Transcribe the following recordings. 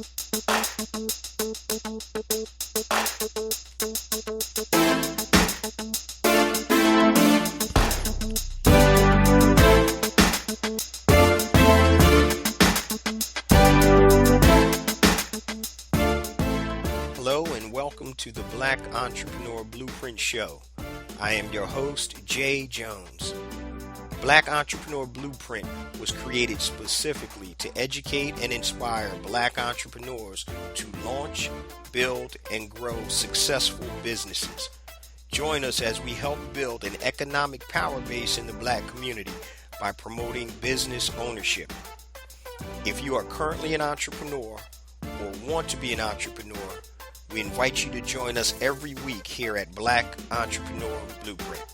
Hello and welcome to the Black Entrepreneur Blueprint Show. I am your host, Jay Jones. Black Entrepreneur Blueprint was created specifically to educate and inspire Black entrepreneurs to launch, build, and grow successful businesses. Join us as we help build an economic power base in the Black community by promoting business ownership. If you are currently an entrepreneur or want to be an entrepreneur, we invite you to join us every week here at Black Entrepreneur Blueprint.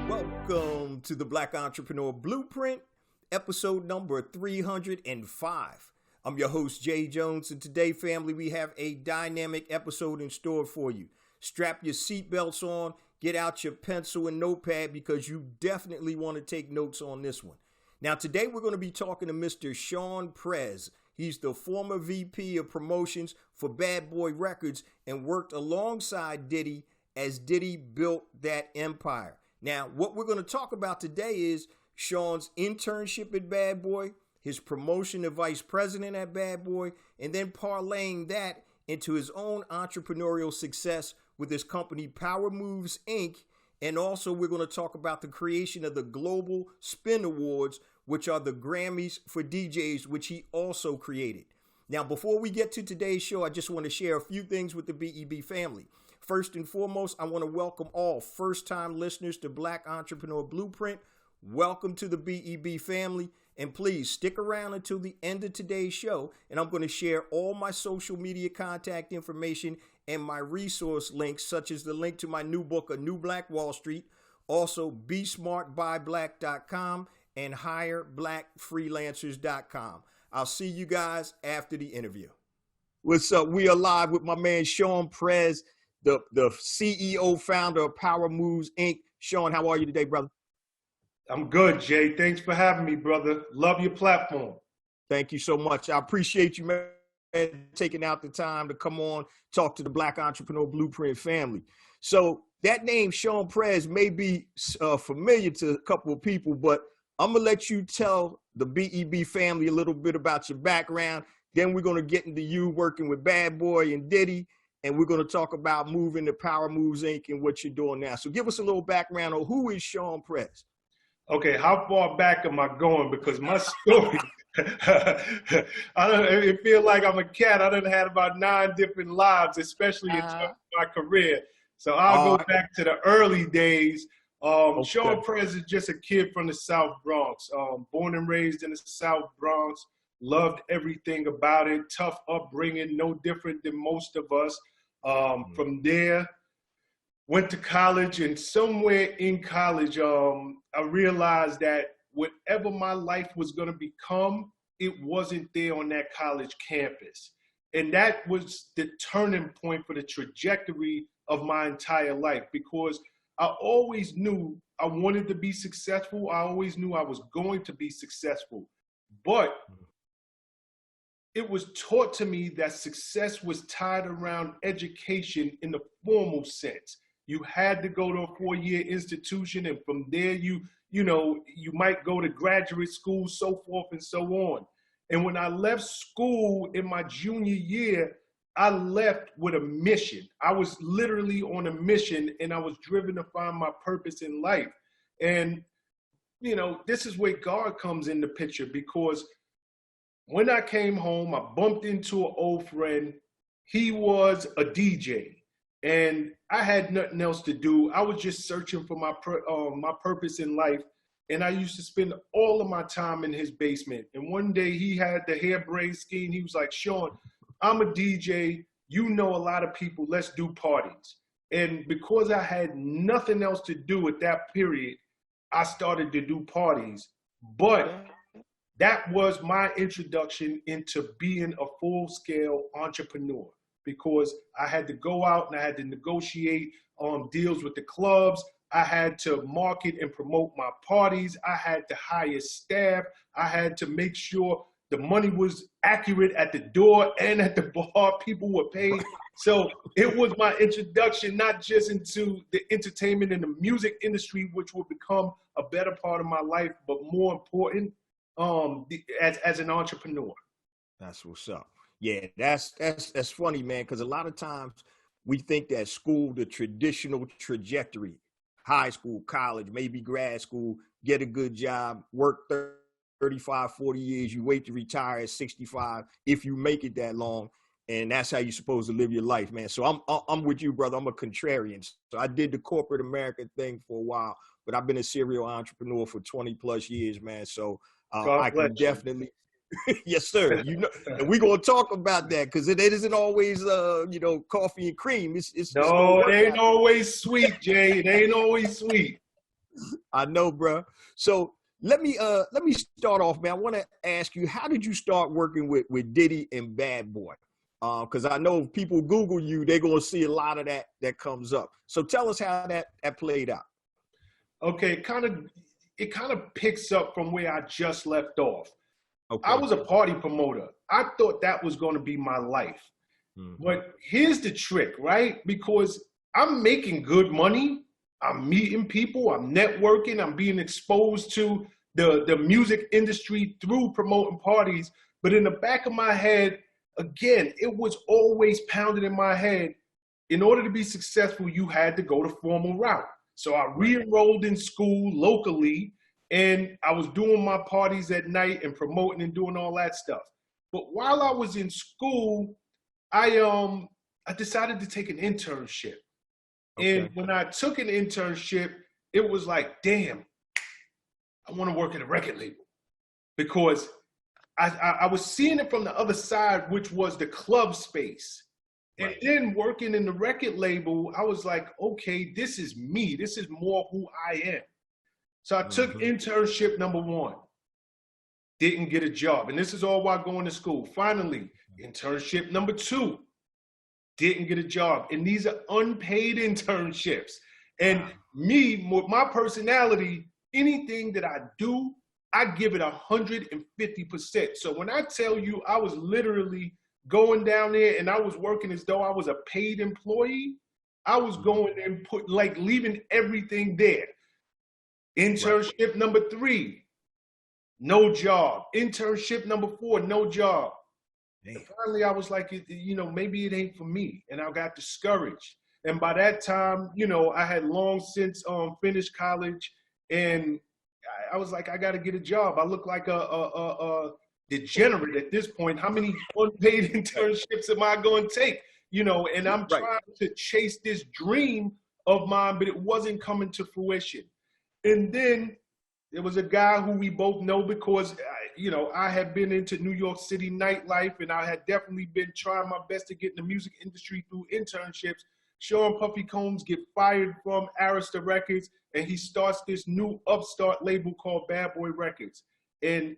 Welcome to the Black Entrepreneur Blueprint, episode number 305. I'm your host, Jay Jones, and today, family, we have a dynamic episode in store for you. Strap your seatbelts on, get out your pencil and notepad because you definitely want to take notes on this one. Now, today we're going to be talking to Mr. Shawn Prez. He's the former VP of promotions for Bad Boy Records and worked alongside Diddy as Diddy built that empire. Now, what we're going to talk about today is Shawn's internship at Bad Boy, his promotion to vice president at Bad Boy, and then parlaying that into his own entrepreneurial success with his company Power Moves, Inc., and also we're going to talk about the creation of the Global Spin Awards, which are the Grammys for DJs, which he also created. Now, before we get to today's show, I just want to share a few things with the BEB family. First and foremost, I want to welcome all first-time listeners to Black Entrepreneur Blueprint. Welcome to the BEB family, and please stick around until the end of today's show, and I'm going to share all my social media contact information and my resource links, such as the link to my new book, A New Black Wall Street, also BeSmartByBlack.com and HireBlackFreelancers.com. I'll see you guys after the interview. What's up? We are live with my man Shawn Prez, the CEO, founder of Power Moves, Inc. Shawn, how are you today, brother? I'm good, Jay. Thanks for having me, brother. Love your platform. Thank you so much. I appreciate you, man, taking out the time to come on, talk to the Black Entrepreneur Blueprint family. So that name, Shawn Prez, may be familiar to a couple of people, but I'm going to let you tell the BEB family a little bit about your background. Then we're going to get into you working with Bad Boy and Diddy, and we're going to talk about moving to Power Moves, Inc. and what you're doing now. So give us a little background on who is Shawn Prez. Okay, how far back am I going? Because my story, it feels like I'm a cat. I done had about 9 different lives, especially in terms of my career. So I'll go back to the early days. Okay. Shawn Prez is just a kid from the South Bronx, born and raised in the South Bronx, loved everything about it, tough upbringing, no different than most of us. From there, went to college, and somewhere in college, I realized that whatever my life was going to become, it wasn't there on that college campus. And that was the turning point for the trajectory of my entire life, because I always knew I wanted to be successful. I always knew I was going to be successful. But it was taught to me that success was tied around education in the formal sense. You had to go to a 4-year institution, and from there you might go to graduate school, so forth and so on. And when I left school in my junior year, I left with a mission. I was literally on a mission, and I was driven to find my purpose in life. And, this is where God comes in the picture, because when I came home, I bumped into an old friend. He was a DJ. And I had nothing else to do. I was just searching for my purpose in life. And I used to spend all of my time in his basement. And one day he had the hair braid scheme. He was like, Shawn, I'm a DJ. You know a lot of people. Let's do parties. And because I had nothing else to do at that period, I started to do parties. But that was my introduction into being a full-scale entrepreneur, because I had to go out and I had to negotiate deals with the clubs. I had to market and promote my parties. I had to hire staff. I had to make sure the money was accurate at the door and at the bar. People were paid. So it was my introduction, not just into the entertainment and the music industry, which would become a better part of my life, but more important, as an entrepreneur. That's what's up. Yeah, that's funny, man, because a lot of times we think that school, the traditional trajectory, high school, college, maybe grad school, get a good job, work 35, 40 years, you wait to retire at 65 if you make it that long, and that's how you're supposed to live your life, man. So I'm with you, brother. I'm a contrarian. So I did the corporate America thing for a while, but I've been a serial entrepreneur for 20 plus years, man. So I can definitely, yes, sir. You know, and we're gonna talk about that because it isn't always coffee and cream. It's no, it ain't always sweet, Jay. It ain't always sweet. I know, bro. So let me start off, man. I want to ask you, how did you start working with Diddy and Bad Boy? Because I know if people Google you, they're gonna see a lot of that comes up. So tell us how that played out. Okay, it kind of picks up from where I just left off. Okay. I was a party promoter. I thought that was going to be my life. Mm-hmm. But here's the trick, right? Because I'm making good money. I'm meeting people. I'm networking. I'm being exposed to the music industry through promoting parties. But in the back of my head, again, it was always pounded in my head. In order to be successful, you had to go the formal route. So I re-enrolled in school locally, and I was doing my parties at night and promoting and doing all that stuff. But while I was in school, I decided to take an internship. Okay. And when I took an internship, it was like, damn, I want to work at a record label. Because I was seeing it from the other side, which was the club space. Right. And then working in the record label, I was like, okay, this is me. This is more who I am. So I took internship number 1, didn't get a job. And this is all while going to school. Finally, internship number 2, didn't get a job. And these are unpaid internships. And me, my personality, anything that I do, I give it 150%. So when I tell you I was literally going down there and I was working as though I was a paid employee, I was going and leaving everything there. Internship number 3, no job. Internship number 4, no job. And finally, I was like, maybe it ain't for me. And I got discouraged. And by that time, I had long since finished college, and I was like, I got to get a job. I look like a degenerate at this point. How many unpaid internships am I going to take? And I'm trying to chase this dream of mine, but it wasn't coming to fruition. And then there was a guy who we both know because, I had been into New York City nightlife, and I had definitely been trying my best to get in the music industry through internships. Shawn Puffy Combs get fired from Arista Records, and he starts this new upstart label called Bad Boy Records. And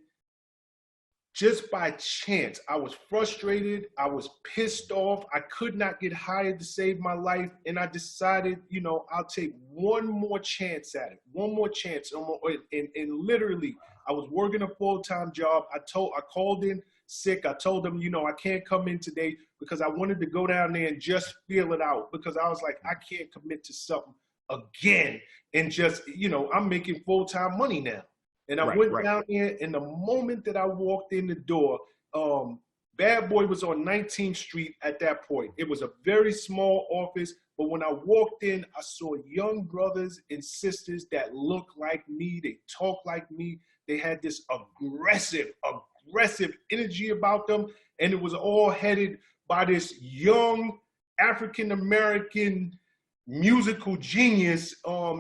just by chance, I was frustrated. I was pissed off. I could not get hired to save my life. And I decided, I'll take one more chance at it. One more chance. And literally, I was working a full-time job. I called in sick. I told them, I can't come in today because I wanted to go down there and just feel it out, because I was like, I can't commit to something again. And just, I'm making full-time money now. And I went down there, and the moment that I walked in the door, Bad Boy was on 19th Street at that point. It was a very small office, but when I walked in, I saw young brothers and sisters that looked like me. They talked like me. They had this aggressive energy about them, and it was all headed by this young African-American musical genius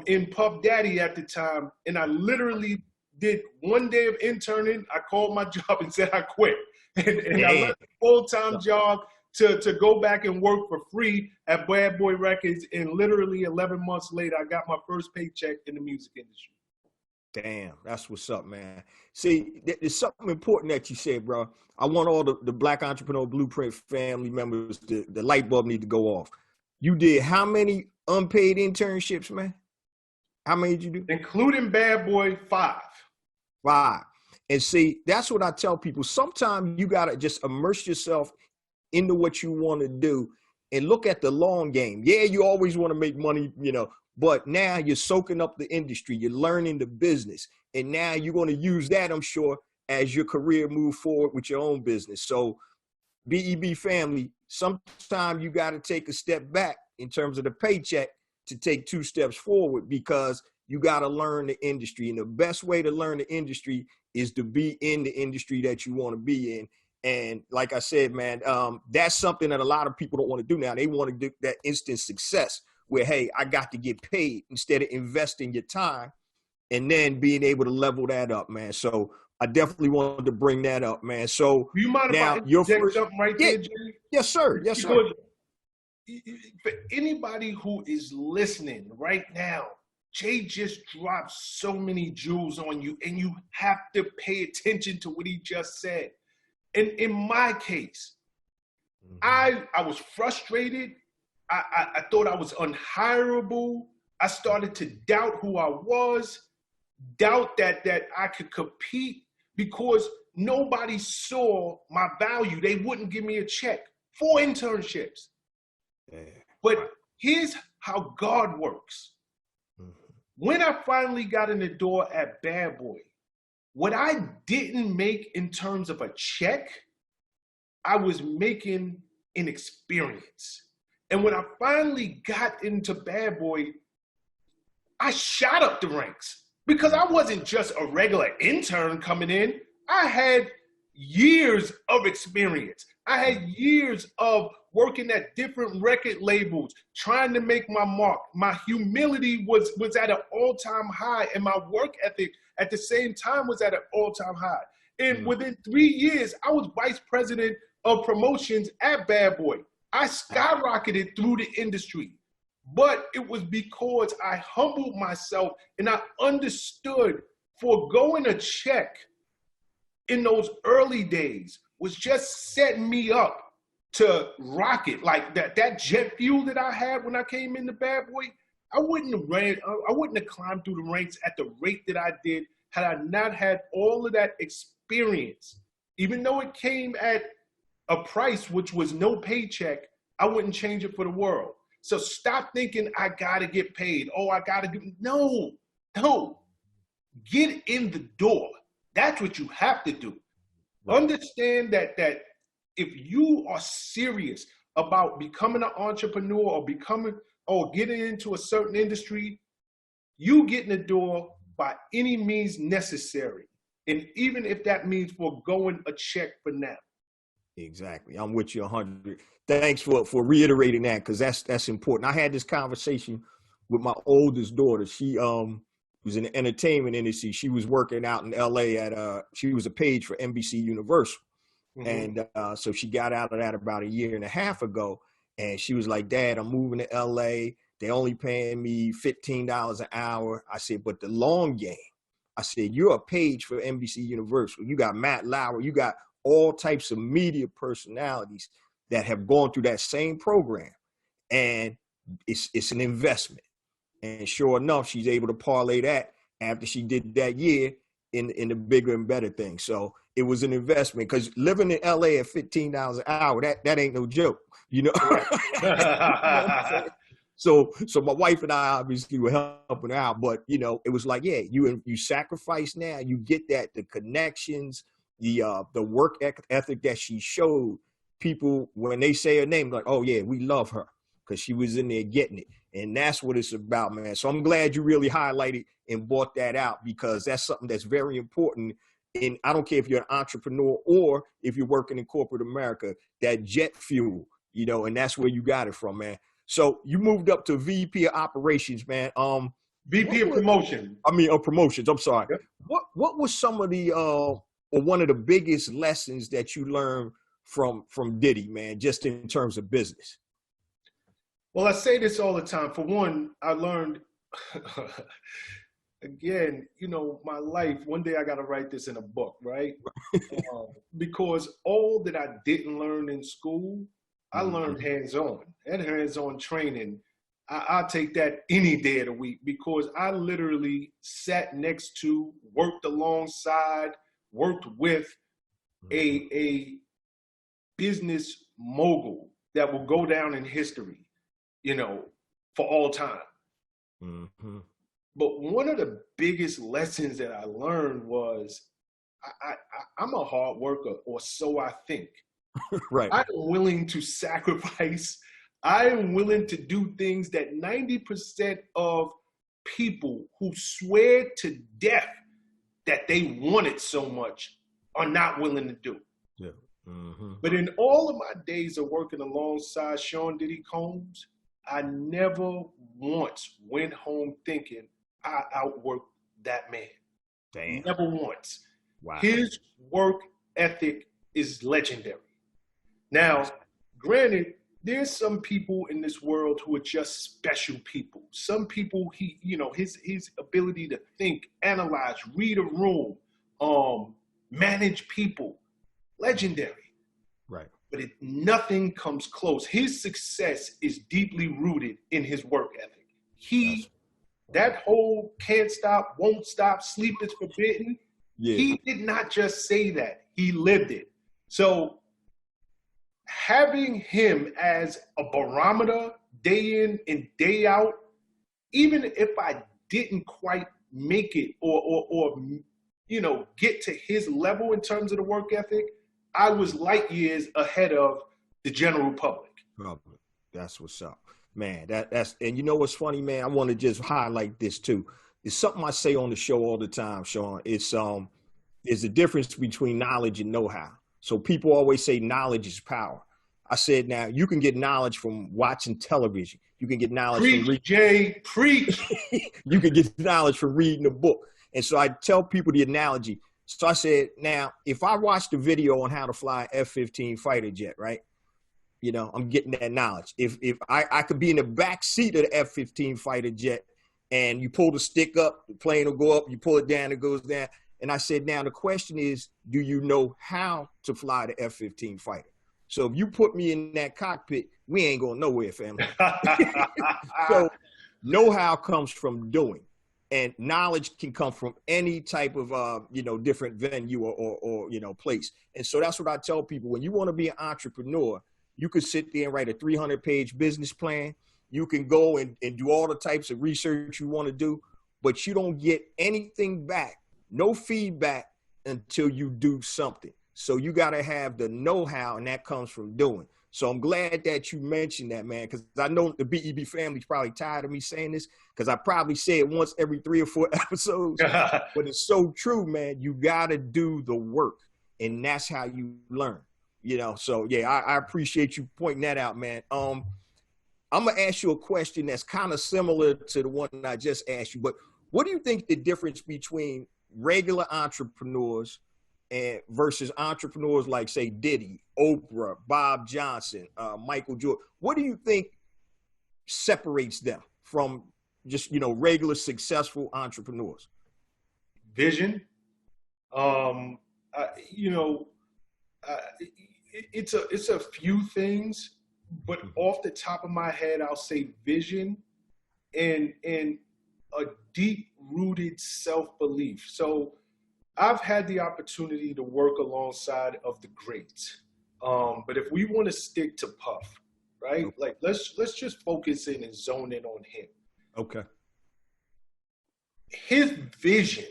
in Puff Daddy at the time. And I literally did one day of interning. I called my job and said I quit. And I left a full-time job to go back and work for free at Bad Boy Records. And literally 11 months later, I got my first paycheck in the music industry. Damn, that's what's up, man. See, there's something important that you said, bro. I want all the Black Entrepreneur Blueprint family members, the light bulb need to go off. You did how many unpaid internships, man? How many did you do? Including Bad Boy, 5. 5. And see, that's what I tell people. Sometimes you got to just immerse yourself into what you want to do and look at the long game. Yeah, you always want to make money, but now you're soaking up the industry. You're learning the business. And now you're going to use that, I'm sure, as your career move forward with your own business. So BEB family, sometimes you got to take a step back in terms of the paycheck to take 2 steps forward, because you got to learn the industry. And the best way to learn the industry is to be in the industry that you want to be in. And like I said, man, that's something that a lot of people don't want to do now. They want to do that instant success where, hey, I got to get paid, instead of investing your time and then being able to level that up, man. So I definitely wanted to bring that up, man. So do you mind now if I interject something right there, Jay? Yes, sir. Yes, sir. For anybody who is listening right now, Jay just dropped so many jewels on you, and you have to pay attention to what he just said. And in my case, I was frustrated. I thought I was unhireable. I started to doubt who I was, doubt that I could compete, because nobody saw my value. They wouldn't give me a check for internships. Yeah. But here's how God works. When I finally got in the door at Bad Boy, what I didn't make in terms of a check, I was making an experience. And when I finally got into Bad Boy, I shot up the ranks, because I wasn't just a regular intern coming in. I had years of experience. I had years of working at different record labels, trying to make my mark. My humility was at an all-time high, and my work ethic at the same time was at an all-time high. And within 3 years, I was vice president of promotions at Bad Boy. I skyrocketed through the industry, but it was because I humbled myself and I understood foregoing a check in those early days was just setting me up to rocket. Like that jet fuel that I had when I came into Bad Boy, I wouldn't have climbed through the ranks at the rate that I did had I not had all of that experience. Even though it came at a price which was no paycheck, I wouldn't change it for the world. So stop thinking I gotta get paid. Oh, I gotta do, no. Get in the door. That's what you have to do. Understand that if you are serious about becoming an entrepreneur or getting into a certain industry, you get in the door by any means necessary. And even if that means foregoing a check for now. Exactly. I'm with you 100. Thanks for reiterating that, because that's important. I had this conversation with my oldest daughter. She was in the entertainment industry. She was working out in LA she was a page for NBC Universal. And so she got out of that about 1.5 years ago. And she was like, Dad, I'm moving to LA. They only paying me $15 an hour. I said, but the long game. I said, you're a page for NBC Universal. You got Matt Lauer. You got all types of media personalities that have gone through that same program. And it's an investment. And sure enough, she's able to parlay that after she did that year in the bigger and better thing. So it was an investment, because living in LA at $15 an hour, that ain't no joke, you know? So my wife and I obviously were helping out, but it was like, yeah, you sacrifice now, you get the connections, the work ethic that she showed. People, when they say her name, like, oh yeah, we love her because she was in there getting it. And that's what it's about, man. So I'm glad you really highlighted and brought that out, because that's something that's very important. And I don't care if you're an entrepreneur or if you're working in corporate America, that jet fuel, and that's where you got it from, man. So you moved up to VP of operations, man. VP of promotion. Of promotions. I'm sorry. Yep. What was some of the or one of the biggest lessons that you learned from Diddy, man, just in terms of business? Well, I say this all the time. For one, I learned, again, my life, one day I got to write this in a book, right? Because all that I didn't learn in school, I learned hands-on. That hands-on training, I'll take that any day of the week, because I literally sat next to, worked alongside, worked with a business mogul that will go down in history, you know, for all time. Mm-hmm. But one of the biggest lessons that I learned was I'm a hard worker, or so I think. Right. I'm willing to sacrifice. I am willing to do things that 90% of people who swear to death that they want it so much are not willing to do. Yeah. Mm-hmm. But in all of my days of working alongside Sean Diddy Combs, I never once went home thinking I outworked that man. Damn. Never once. Wow. His work ethic is legendary. Now, granted, there's some people in this world who are just special people. Some people, his ability to think, analyze, read a room, manage people, legendary. Right. But nothing comes close. His success is deeply rooted in his work ethic. That whole can't stop, won't stop, sleep is forbidden. Yeah. He did not just say that, he lived it. So having him as a barometer day in and day out, even if I didn't quite make it or get to his level in terms of the work ethic, I was light years ahead of the general public. That's what's up, man. That's and you know what's funny, man? I want to just highlight this too. It's something I say on the show all the time, Sean. It's there's a difference between knowledge and know-how. So people always say knowledge is power. I said, now you can get knowledge from watching television. You can get knowledge from reading. Jay, preach. You can get knowledge from reading a book. And so I tell people the analogy. So I said, now, if I watched a video on how to fly an F-15 fighter jet, right? You know, I'm getting that knowledge. If I could be in the back seat of the F-15 fighter jet, and you pull the stick up, the plane will go up, you pull it down, it goes down. And I said, now the question is, do you know how to fly the F-15 fighter? So if you put me in that cockpit, we ain't going nowhere, family. So know-how comes from doing. And knowledge can come from any type of, different venue or place. And so that's what I tell people. When you want to be an entrepreneur, you could sit there and write a 300-page business plan. You can go and do all the types of research you want to do, but you don't get anything back, no feedback until you do something. So you got to have the know-how, and that comes from doing. So I'm glad that you mentioned that, man, because I know the BEB family's probably tired of me saying this, because I probably say it once every 3 or 4 episodes, but it's so true, man. You got to do the work, and that's how you learn, So, yeah, I appreciate you pointing that out, man. I'm going to ask you a question that's kind of similar to the one I just asked you, but what do you think the difference between regular entrepreneurs and versus entrepreneurs like, say, Diddy, Oprah, Bob Johnson, Michael Jordan? What do you think separates them from just, regular successful entrepreneurs? Vision. It's a few things, but off the top of my head, I'll say vision and a deep-rooted self-belief. So I've had the opportunity to work alongside of the greats. But if we want to stick to Puff, right? Like let's just focus in and zone in on him. Okay. His vision,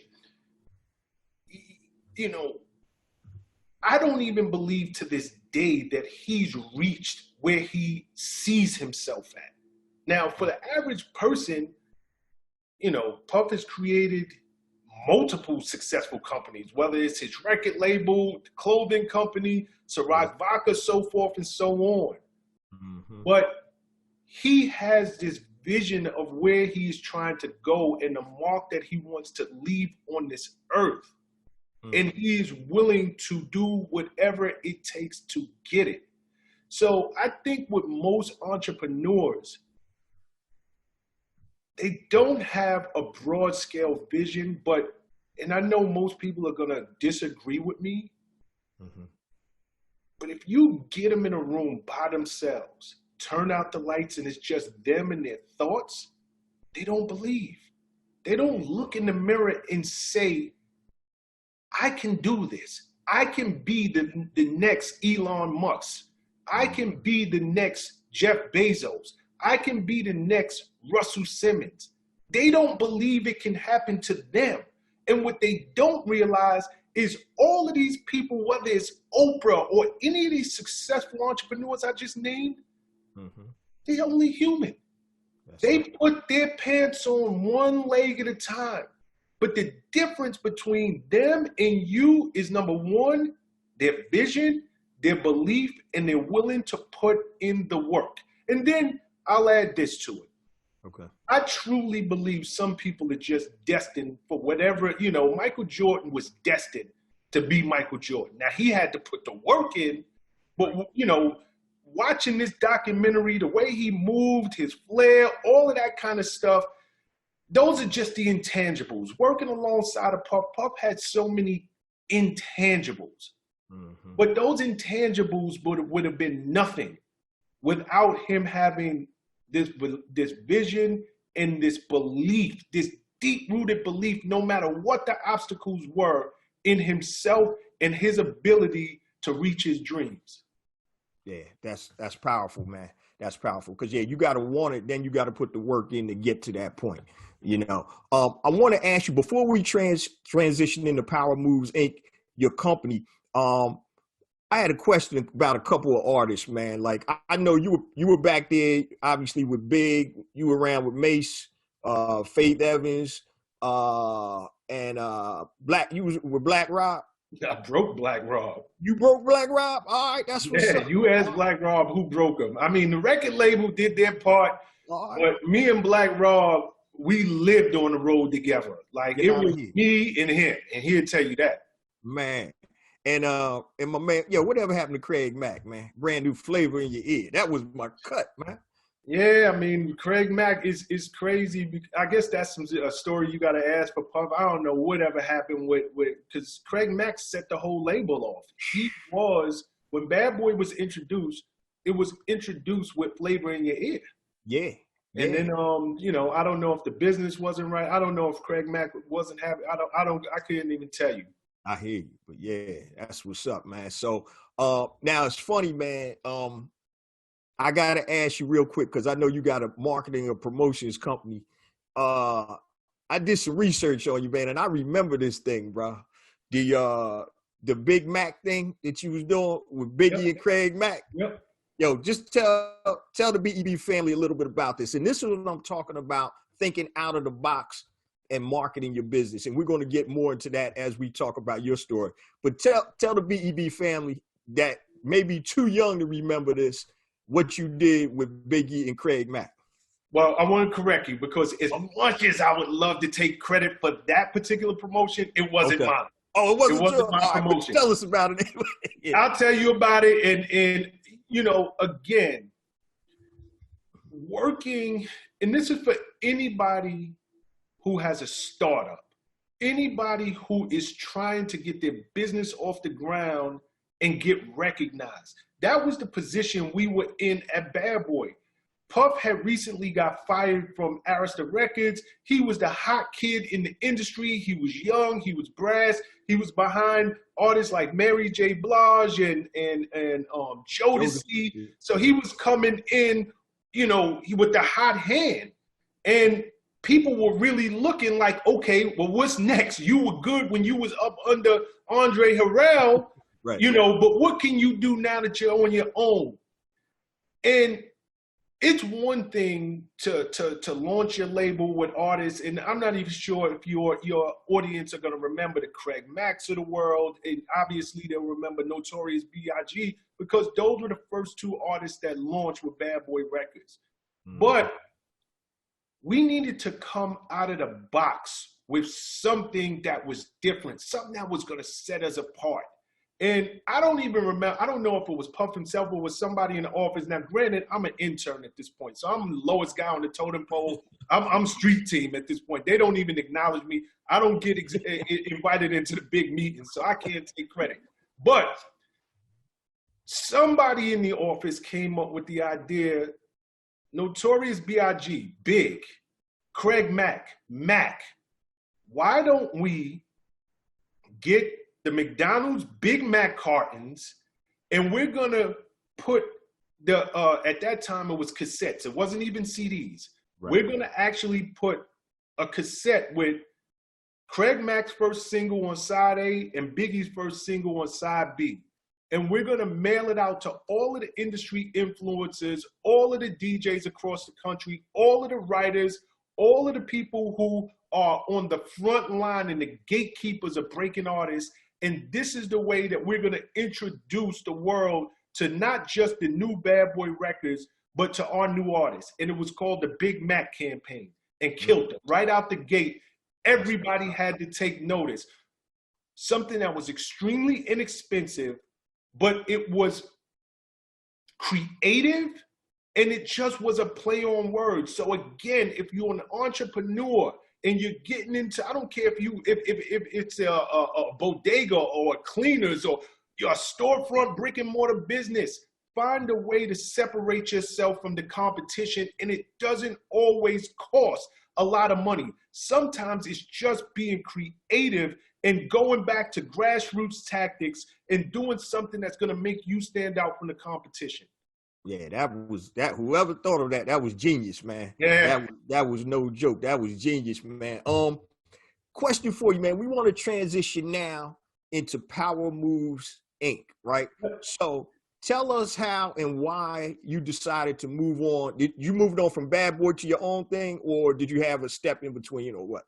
I don't even believe to this day that he's reached where he sees himself at. Now, for the average person, Puff has created multiple successful companies, whether it's his record label, clothing company, Ciroc Vodka, so forth and so on. Mm-hmm. But he has this vision of where he's trying to go and the mark that he wants to leave on this earth. Mm-hmm. And he is willing to do whatever it takes to get it. So I think with most entrepreneurs, they don't have a broad scale vision, and I know most people are going to disagree with me, but if you get them in a room by themselves, turn out the lights and it's just them and their thoughts, they don't believe. They don't look in the mirror and say, I can do this. I can be the next Elon Musk. I can be the next Jeff Bezos. I can be the next Russell Simmons. They don't believe it can happen to them. And what they don't realize is all of these people, whether it's Oprah or any of these successful entrepreneurs I just named, they're only human. They put their pants on one leg at a time. But the difference between them and you is, number one, their vision, their belief, and they're willing to put in the work. And then I'll add this to it. Okay. I truly believe some people are just destined for whatever, Michael Jordan was destined to be Michael Jordan. Now, he had to put the work in, but, watching this documentary, the way he moved, his flair, all of that kind of stuff, those are just the intangibles. Working alongside of Puff, Puff had so many intangibles. But those intangibles would have been nothing without him having this vision and this belief, this deep-rooted belief, no matter what the obstacles were, in himself and his ability to reach his dreams. Yeah, that's powerful, man. That's powerful. Because, you got to want it, then you got to put the work in to get to that point. I want to ask you, before we transition into Power Moves Inc., your company, I had a question about a couple of artists, man. Like, I know you were back there, obviously, with Big. You were around with Mase, Faith Evans, and Black. You was with Black Rob. I broke Black Rob. You broke Black Rob? All right, that's what's up. You asked Black Rob who broke him. I mean, the record label did their part, but me and Black Rob, we lived on the road together. Like, it was me and him, and he'll tell you that. Man. And my man, whatever happened to Craig Mack, man? Brand new flavor in your ear. That was my cut, man. Yeah, I mean, Craig Mack is crazy. I guess that's a story you got to ask for Puff. I don't know whatever happened with because Craig Mack set the whole label off. He was, when Bad Boy was introduced, it was introduced with flavor in your ear. Yeah. And then, I don't know if the business wasn't right. I don't know if Craig Mack wasn't happy. I couldn't even tell you. I hear you, but that's what's up, man. So now it's funny, man. I gotta ask you real quick because I know you got a marketing or promotions company. I did some research on you, man, and I remember this thing, bro. The Big Mac thing that you was doing with Biggie and Craig Mack. Yep. Yo, just tell the BEB family a little bit about this. And this is what I'm talking about: thinking out of the box and marketing your business. And we're going to get more into that as we talk about your story. But tell the BEB family that may be too young to remember this, what you did with Biggie and Craig Mack. Well, I want to correct you because as much as I would love to take credit for that particular promotion, it wasn't mine. Oh, it wasn't my promotion. Tell us about it anyway. Yeah. I'll tell you about it. And again, working, and this is for anybody who has a startup, anybody who is trying to get their business off the ground and get recognized. That was the position we were in at Bad Boy. Puff had recently got fired from Arista Records. He was the hot kid in the industry. He was young. He was brass. He was behind artists like Mary J. Blige and Jodeci. So he was coming in, with the hot hand. And people were really looking like, okay, well, what's next? You were good when you was up under Andre Harrell, right. But what can you do now that you're on your own? And it's one thing to launch your label with artists, and I'm not even sure if your audience are going to remember the Craig Macks of the world, and obviously they'll remember Notorious B.I.G. because those were the first two artists that launched with Bad Boy Records. But we needed to come out of the box with something that was different, something that was going to set us apart. And I don't even remember, I don't know if it was Puff himself or was somebody in the office. Now, granted, I'm an intern at this point, so I'm the lowest guy on the totem pole. I'm street team at this point. They don't even acknowledge me. I don't get invited into the big meetings, so I can't take credit. But somebody in the office came up with the idea, Notorious B.I.G., Big, Craig Mack, Mac. Why don't we get the McDonald's Big Mac cartons, and we're gonna put the, at that time it was cassettes. It wasn't even CDs. Right. We're gonna actually put a cassette with Craig Mack's first single on side A and Biggie's first single on side B. And we're gonna mail it out to all of the industry influencers, all of the DJs across the country, all of the writers, all of the people who are on the front line and the gatekeepers of breaking artists. And this is the way that we're gonna introduce the world to not just the new Bad Boy records, but to our new artists. And it was called the Big Mac campaign, and killed it. Right out the gate, everybody had to take notice. Something that was extremely inexpensive, but it was creative, and it just was a play on words. So again, if you're an entrepreneur and you're getting into, I don't care if it's a bodega or a cleaners or your storefront brick and mortar business, find a way to separate yourself from the competition, and it doesn't always cost a lot of money. Sometimes it's just being creative and going back to grassroots tactics and doing something that's going to make you stand out from the competition. Yeah, that whoever thought of that was genius, man. Yeah. That was no joke. That was genius, man. Question for you, man. We want to transition now into Power Moves Inc., right? So tell us how and why you decided to move on. Did you move on from Bad Boy to your own thing, or did you have a step in between, or what?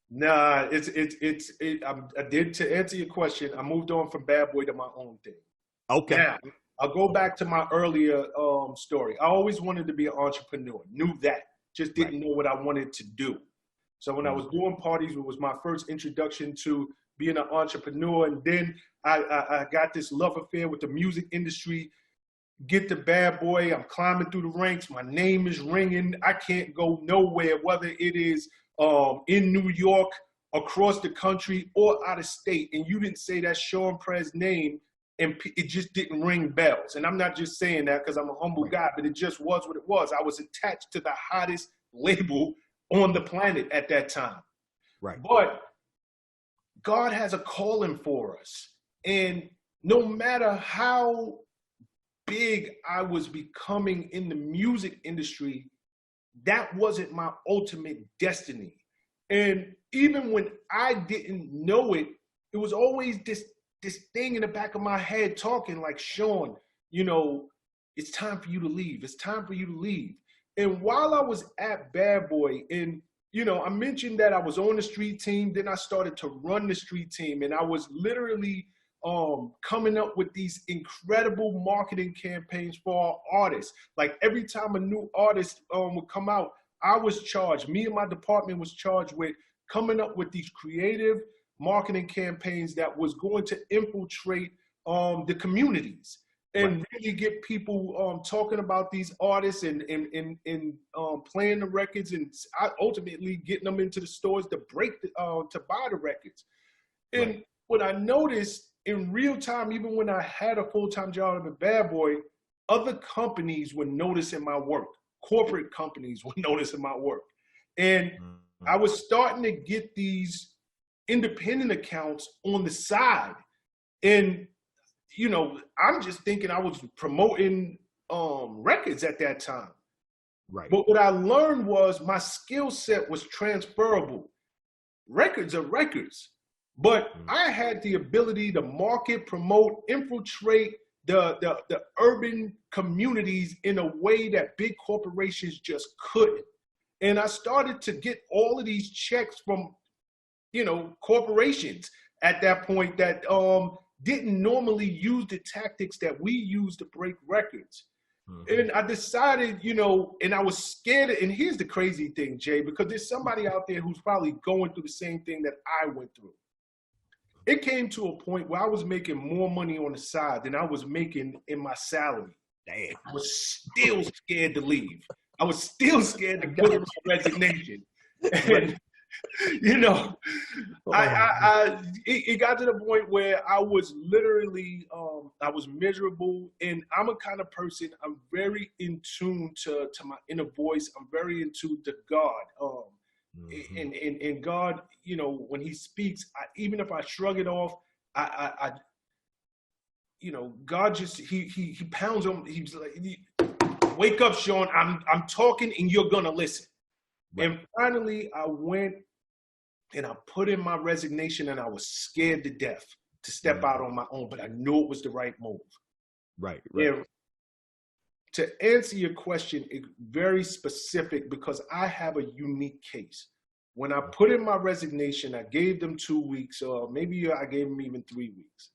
Nah, I did, to answer your question, I moved on from Bad Boy to my own thing. Okay. Now, I'll go back to my earlier story. I always wanted to be an entrepreneur, knew that, just didn't know what I wanted to do. So when I was doing parties, it was my first introduction to being an entrepreneur. And then I got this love affair with the music industry. Get the Bad Boy, I'm climbing through the ranks. My name is ringing. I can't go nowhere, whether it is in New York, across the country, or out of state. And you didn't say that Shawn Prez name, and it just didn't ring bells. And I'm not just saying that because I'm a humble guy, but it just was what it was. I was attached to the hottest label on the planet at that time. Right. But God has a calling for us. And no matter how big I was becoming in the music industry, that wasn't my ultimate destiny. And even when I didn't know it, it was always this thing in the back of my head talking like, Shawn, you know, it's time for you to leave. It's time for you to leave. And while I was at Bad Boy, and, you know, I mentioned that I was on the street team, then I started to run the street team, and I was literally coming up with these incredible marketing campaigns for our artists. Like every time a new artist would come out, I was charged, me and my department was charged with coming up with these creative marketing campaigns that was going to infiltrate the communities and really get people talking about these artists and playing the records, and ultimately getting them into the stores to to buy the records. And what I noticed in real time, even when I had a full-time job at Bad Boy, other companies were noticing my work. Corporate companies were noticing my work. And I was starting to get these independent accounts on the side. And, you know, I'm just thinking I was promoting records at that time. Right. But what I learned was my skill set was transferable. Records are records. But I had the ability to market, promote, infiltrate the urban communities in a way that big corporations just couldn't. And I started to get all of these checks from, you know, corporations at that point that didn't normally use the tactics that we use to break records. And I decided, you know, and I was scared. And here's the crazy thing, Jay, because there's somebody out there who's probably going through the same thing that I went through. It came to a point where I was making more money on the side than I was making in my salary. Damn. I was still scared to leave. I was still scared to put in my resignation. You know, it got to the point where I was literally, I was miserable, and I'm a kind of person, I'm very in tune to my inner voice. I'm very in tune to God. And God, you know, when he speaks, even if I shrug it off, I you know, God just, he pounds on, he's like, wake up, Shawn, I'm talking and you're gonna listen. Right. And finally I went and I put in my resignation, and I was scared to death to step out on my own, but I knew it was the right move. Right. And to answer your question, it's very specific because I have a unique case. When I put in my resignation, I gave them 2 weeks, or maybe I gave them even 3 weeks.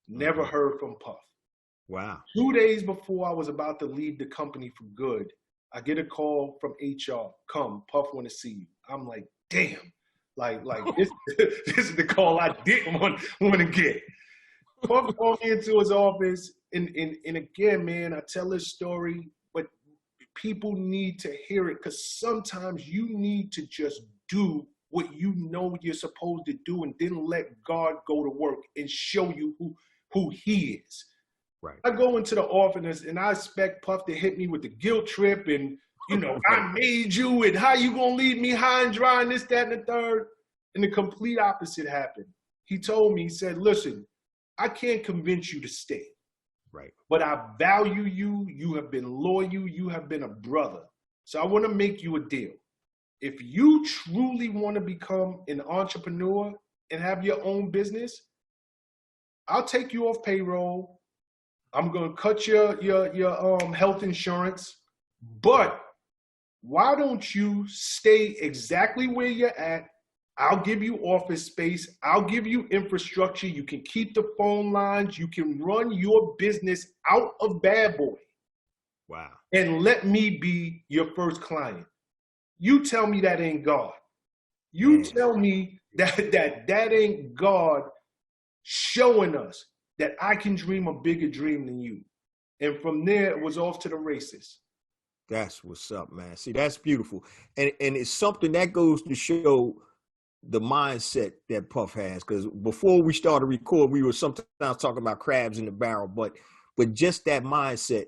Never heard from Puff. Wow. 2 days before I was about to leave the company for good, I get a call from HR. Come, Puff want to see you. I'm like, damn. Like this is the call I didn't want to get. Puff called me into his office, and again, man, I tell this story, but people need to hear it, because sometimes you need to just do what you know you're supposed to do, and then let God go to work and show you who he is. Right. I go into the office and I expect Puff to hit me with the guilt trip and, you know, I made you, and how you gonna leave me high and dry, and this, that, and the third. And the complete opposite happened. He told me, he said, listen, I can't convince you to stay. Right. But I value you. You have been loyal. You have been a brother. So I want to make you a deal. If you truly want to become an entrepreneur and have your own business, I'll take you off payroll. I'm going to cut your health insurance, but why don't you stay exactly where you're at? I'll give you office space. I'll give you infrastructure. You can keep the phone lines. You can run your business out of Bad Boy. Wow. And let me be your first client. You tell me that ain't God. You tell me that ain't God showing us that I can dream a bigger dream than you. And from there, it was off to the races. That's what's up, man. See, that's beautiful. And it's something that goes to show the mindset that Puff has. Because before we started record, we were sometimes talking about crabs in the barrel, but just that mindset.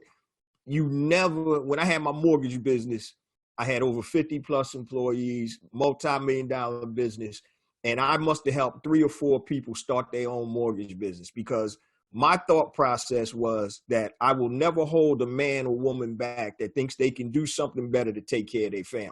You never, when I had my mortgage business, I had over 50 plus employees, multi-million-dollar business. And I must have helped 3 or 4 people start their own mortgage business, because my thought process was that I will never hold a man or woman back that thinks they can do something better to take care of their family.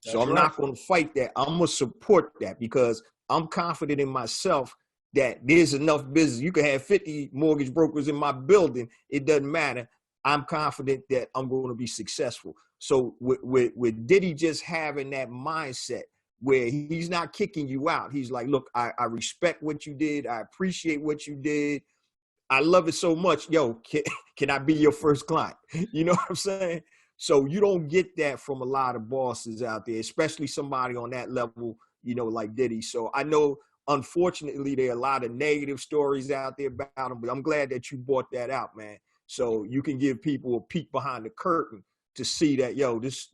That's so I'm not going to fight that. I'm going to support that, because I'm confident in myself that there's enough business. You can have 50 mortgage brokers in my building. It doesn't matter. I'm confident that I'm going to be successful. So with Diddy just having that mindset where he's not kicking you out. He's like, look, I respect what you did. I appreciate what you did. I love it so much. Yo, can I be your first client? You know what I'm saying? So you don't get that from a lot of bosses out there, especially somebody on that level, you know, like Diddy. So I know, unfortunately, there are a lot of negative stories out there about him, but I'm glad that you brought that out, man. So you can give people a peek behind the curtain to see that, yo, this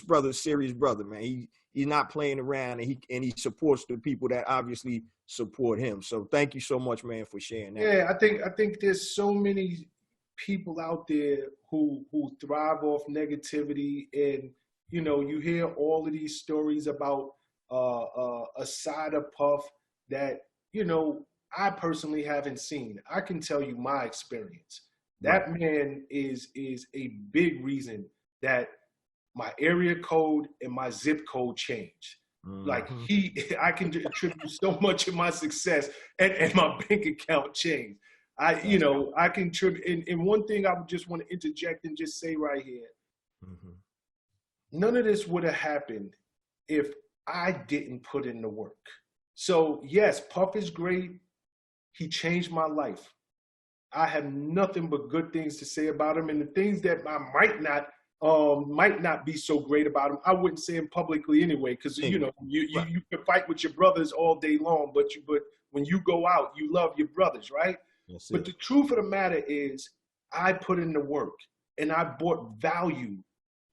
brother's a serious brother, man. He's not playing around, and he supports the people that obviously support him. So thank you so much, man, for sharing that. Yeah, I think there's so many people out there who thrive off negativity, and you know, you hear all of these stories about a side of Puff that, you know, I personally haven't seen. I can tell you my experience. That man is a big reason that my area code and my zip code changed. Like I can attribute so much of my success, and my bank account changed. You know, I contribute. And one thing I would just want to interject and just say right here, none of this would have happened if I didn't put in the work. So yes, Puff is great. He changed my life. I have nothing but good things to say about him, and the things that I might not be so great about him, I wouldn't say him publicly anyway, because you know, you can fight with your brothers all day long, but when you go out, you love your brothers, right? But the truth of the matter is, I put in the work and I brought value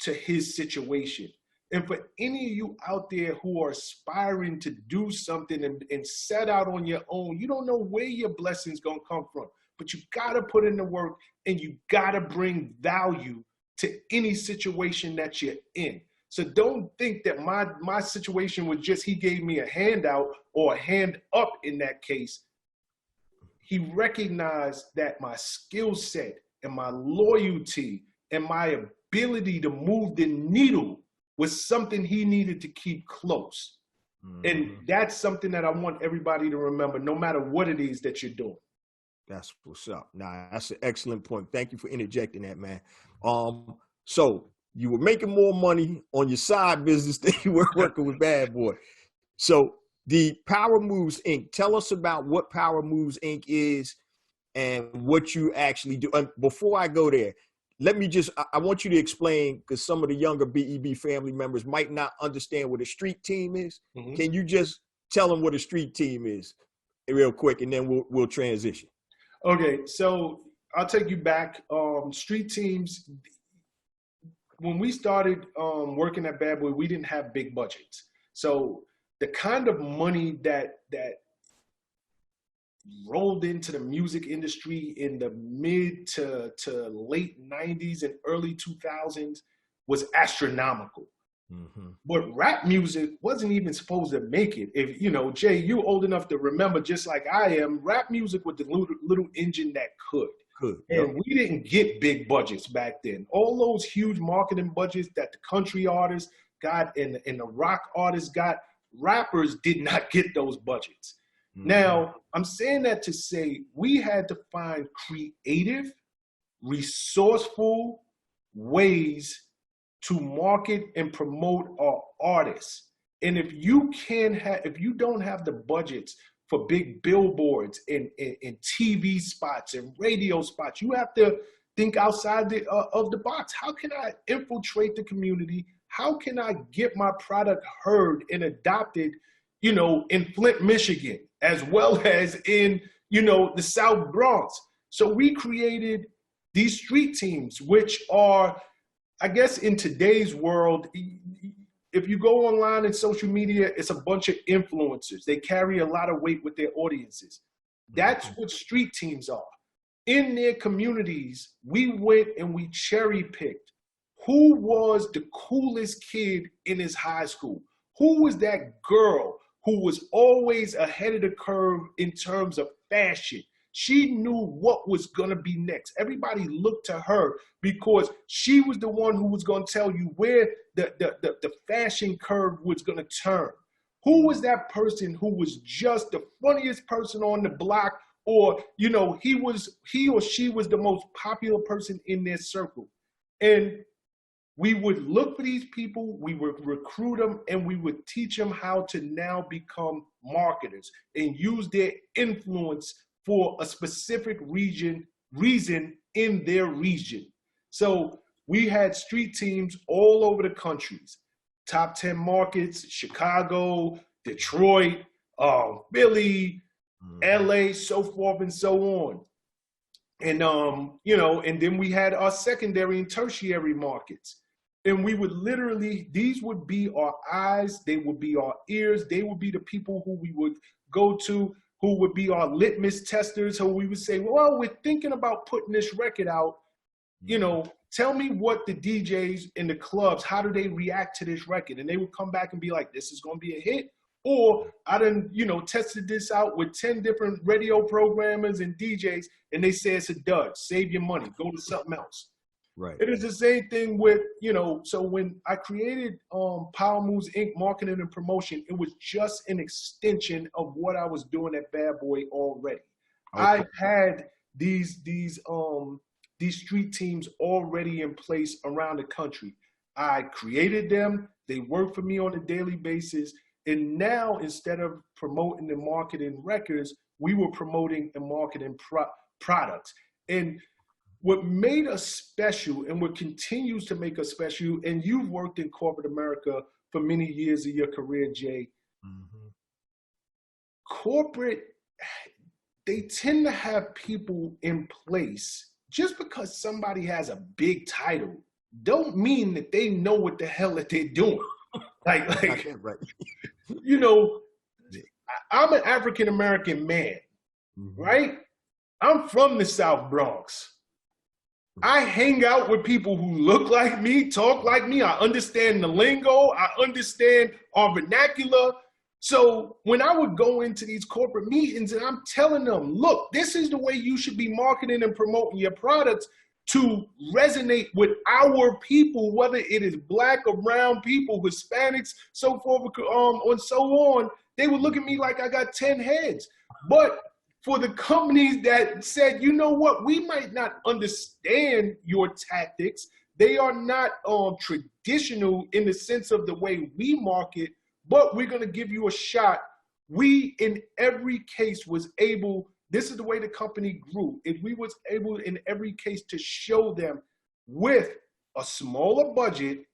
to his situation. And for any of you out there who are aspiring to do something and set out on your own, you don't know where your blessings gonna come from, but you gotta put in the work and you gotta bring value to any situation that you're in. So don't think that my situation was just he gave me a handout or a hand up in that case. He recognized that my skill set and my loyalty and my ability to move the needle was something he needed to keep close. And that's something that I want everybody to remember, no matter what it is that you're doing. That's what's up. Nah, that's an excellent point. Thank you for interjecting that, man. So you were making more money on your side business than you were working with Bad Boy. So the Power Moves Inc. Tell us about what Power Moves Inc. is and what you actually do. And before I go there, I want you to explain, because some of the younger BEB family members might not understand what a street team is. Can you just tell them what a street team is real quick, and then we'll transition? Okay, so I'll take you back. Street teams, when we started working at Bad Boy, we didn't have big budgets. So the kind of money that rolled into the music industry in the mid to late 90s and early 2000s was astronomical. But rap music wasn't even supposed to make it. If you know, Jay, you old enough to remember, just like I am, rap music was the little engine that could. And we didn't get big budgets back then. All those huge marketing budgets that the country artists got and the rock artists got, rappers did not get those budgets. Now, I'm saying that to say we had to find creative, resourceful ways to market and promote our artists. And if you don't have the budgets for big billboards and TV spots and radio spots, you have to think outside of the box. How can I infiltrate the community? How can I get my product heard and adopted, in Flint, Michigan, as well as in, the South Bronx? So we created these street teams, which are, I guess in today's world, if you go online and social media, it's a bunch of influencers. They carry a lot of weight with their audiences. That's what street teams are. In their communities, we went and we cherry picked who was the coolest kid in his high school. Who was that girl who was always ahead of the curve in terms of fashion? She knew what was going to be next. Everybody looked to her because she was the one who was going to tell you where the fashion curve was going to turn. Who was that person who was just the funniest person on the block, or, he or she was the most popular person in their circle? And we would look for these people, we would recruit them, and we would teach them how to now become marketers and use their influence for a specific reason in their region. So we had street teams all over the countries, top 10 markets, Chicago, Detroit, Philly, LA, so forth and so on. And, and then we had our secondary and tertiary markets. And we would literally, these would be our eyes, they would be our ears, they would be the people who we would go to, who would be our litmus testers, who we would say, well, we're thinking about putting this record out. Tell me what the DJs in the clubs, how do they react to this record? And they would come back and be like, this is going to be a hit. Or I done, tested this out with 10 different radio programmers and DJs, and they say it's a dud. Save your money. Go to something else. Right. It is the same thing with, so when I created Power Moves Inc. Marketing and Promotion, it was just an extension of what I was doing at Bad Boy already. Okay. I had these street teams already in place around the country. I created them. They work for me on a daily basis. And now, instead of promoting and marketing records, we were promoting and marketing products. And what made us special and what continues to make us special, and you've worked in corporate America for many years of your career, Jay, corporate, they tend to have people in place. Just because somebody has a big title don't mean that they know what the hell that they're doing. Like, right. you know, I'm an African-American man, right? I'm from the South Bronx. I hang out with people who look like me, talk like me. I understand the lingo. I understand our vernacular. So when I would go into these corporate meetings and I'm telling them, look, this is the way you should be marketing and promoting your products to resonate with our people, whether it is Black or brown people, Hispanics, so forth, and so on, they would look at me like I got 10 heads. But for the companies that said, you know what, we might not understand your tactics. They are not traditional in the sense of the way we market, but we're going to give you a shot. We, in every case, was able, this is the way the company grew. If we was able, in every case, to show them with a smaller budget,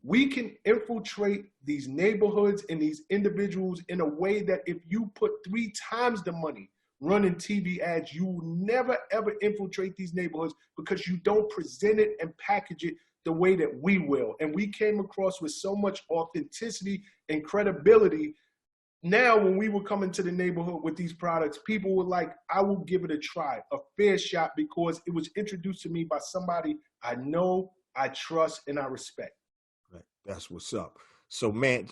we can infiltrate these neighborhoods and these individuals in a way that if you put 3 times the money running TV ads, you will never, ever infiltrate these neighborhoods because you don't present it and package it the way that we will. And we came across with so much authenticity and credibility. Now, when we were coming to the neighborhood with these products, people were like, I will give it a try, a fair shot, because it was introduced to me by somebody I know, I trust, and I respect. Right. That's what's up. So, man,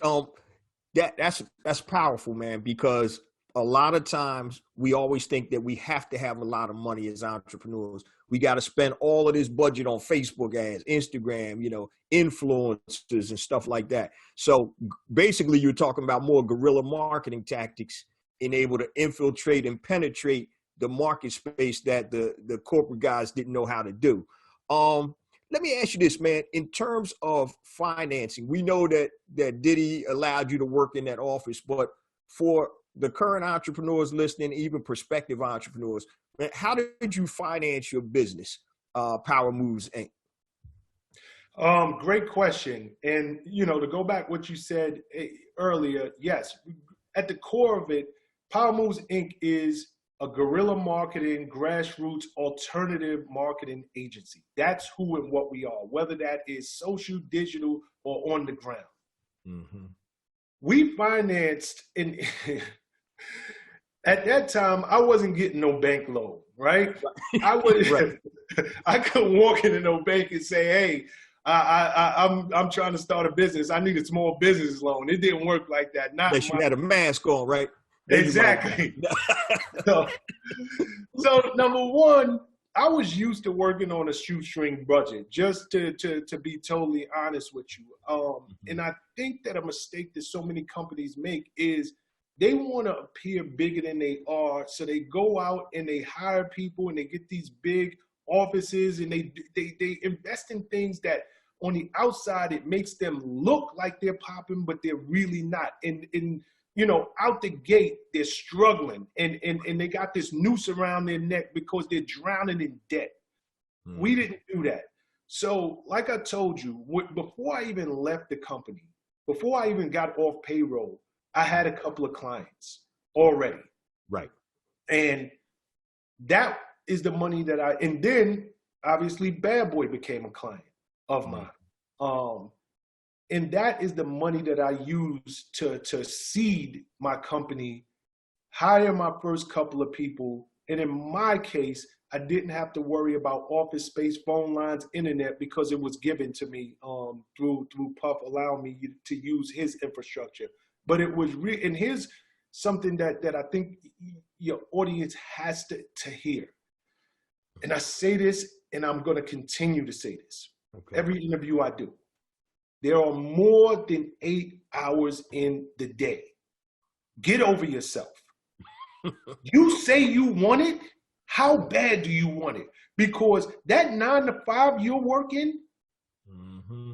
that's powerful, man, because a lot of times we always think that we have to have a lot of money as entrepreneurs. We got to spend all of this budget on Facebook ads, Instagram, influencers and stuff like that. So basically you're talking about more guerrilla marketing tactics in able to infiltrate and penetrate the market space that the corporate guys didn't know how to do. Let me ask you this, man, in terms of financing, we know that Diddy allowed you to work in that office, but for the current entrepreneurs listening, even prospective entrepreneurs, man, how did you finance your business, Power Moves Inc.? Great question. And, to go back what you said earlier, yes, at the core of it, Power Moves Inc. is a guerrilla marketing, grassroots, alternative marketing agency. That's who and what we are, whether that is social, digital, or on the ground. Mm-hmm. We financed at that time, I wasn't getting no bank loan, right? I couldn't walk into no bank and say, hey, I'm trying to start a business. I need a small business loan. It didn't work like that. Unless you had a mask on, right? Exactly. So number one, I was used to working on a shoestring budget, just to be totally honest with you. And I think that a mistake that so many companies make is they want to appear bigger than they are. So they go out and they hire people and they get these big offices and they invest in things that on the outside, it makes them look like they're popping, but they're really not. And out the gate, they're struggling and they got this noose around their neck because they're drowning in debt. We didn't do that. So like I told you, before I even left the company, before I even got off payroll, I had a couple of clients already. Right. And that is the money that and then obviously Bad Boy became a client of mine. And that is the money that I used to seed my company, hire my first couple of people. And in my case, I didn't have to worry about office space, phone lines, internet, because it was given to me through Puff, allowing me to use his infrastructure. But it was and here's something that I think your audience has to hear. And I say this, and I'm going to continue to say this. Okay. Every interview I do. There are more than 8 hours in the day. Get over yourself. You say you want it. How bad do you want it? Because that 9 to 5 you're working,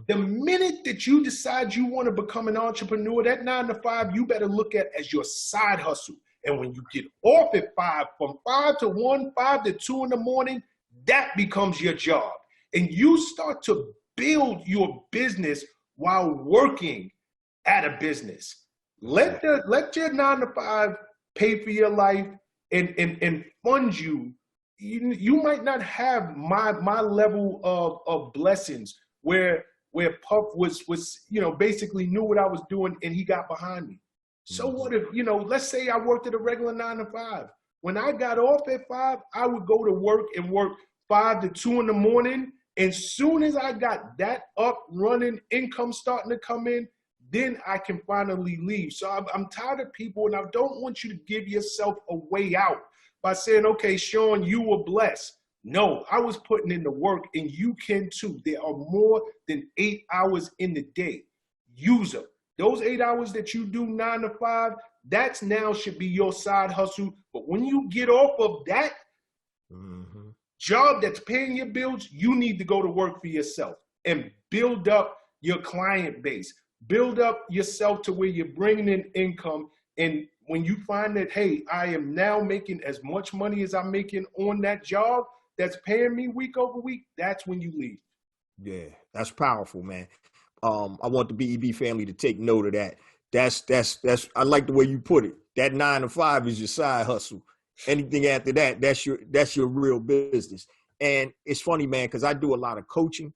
the minute that you decide you want to become an entrepreneur, that 9 to 5 you better look at as your side hustle. And when you get off at 5, from 5 to 1, 5 to 2 in the morning, that becomes your job. And you start to build your business while working at a business. Let your 9 to 5 pay for your life and fund you. You might not have my level of blessings where where Puff was, basically knew what I was doing and he got behind me. So what if, let's say I worked at a regular 9 to 5. When I got off at 5, I would go to work and work 5 to 2 in the morning. And soon as I got that up running, income starting to come in, then I can finally leave. So I'm tired of people, and I don't want you to give yourself a way out by saying, okay, Shawn, you were blessed. No, I was putting in the work, and you can too. There are more than 8 hours in the day. Use them. Those 8 hours that you do 9 to 5, that's now should be your side hustle. But when you get off of that job that's paying your bills, you need to go to work for yourself and build up your client base. Build up yourself to where you're bringing in income. And when you find that, hey, I am now making as much money as I'm making on that job that's paying me week over week, that's when you leave. Yeah, that's powerful, man. I want the BEB family to take note of that. That's I like the way you put it. That 9 to 5 is your side hustle. Anything after that, that's your real business. And it's funny, man, because I do a lot of coaching.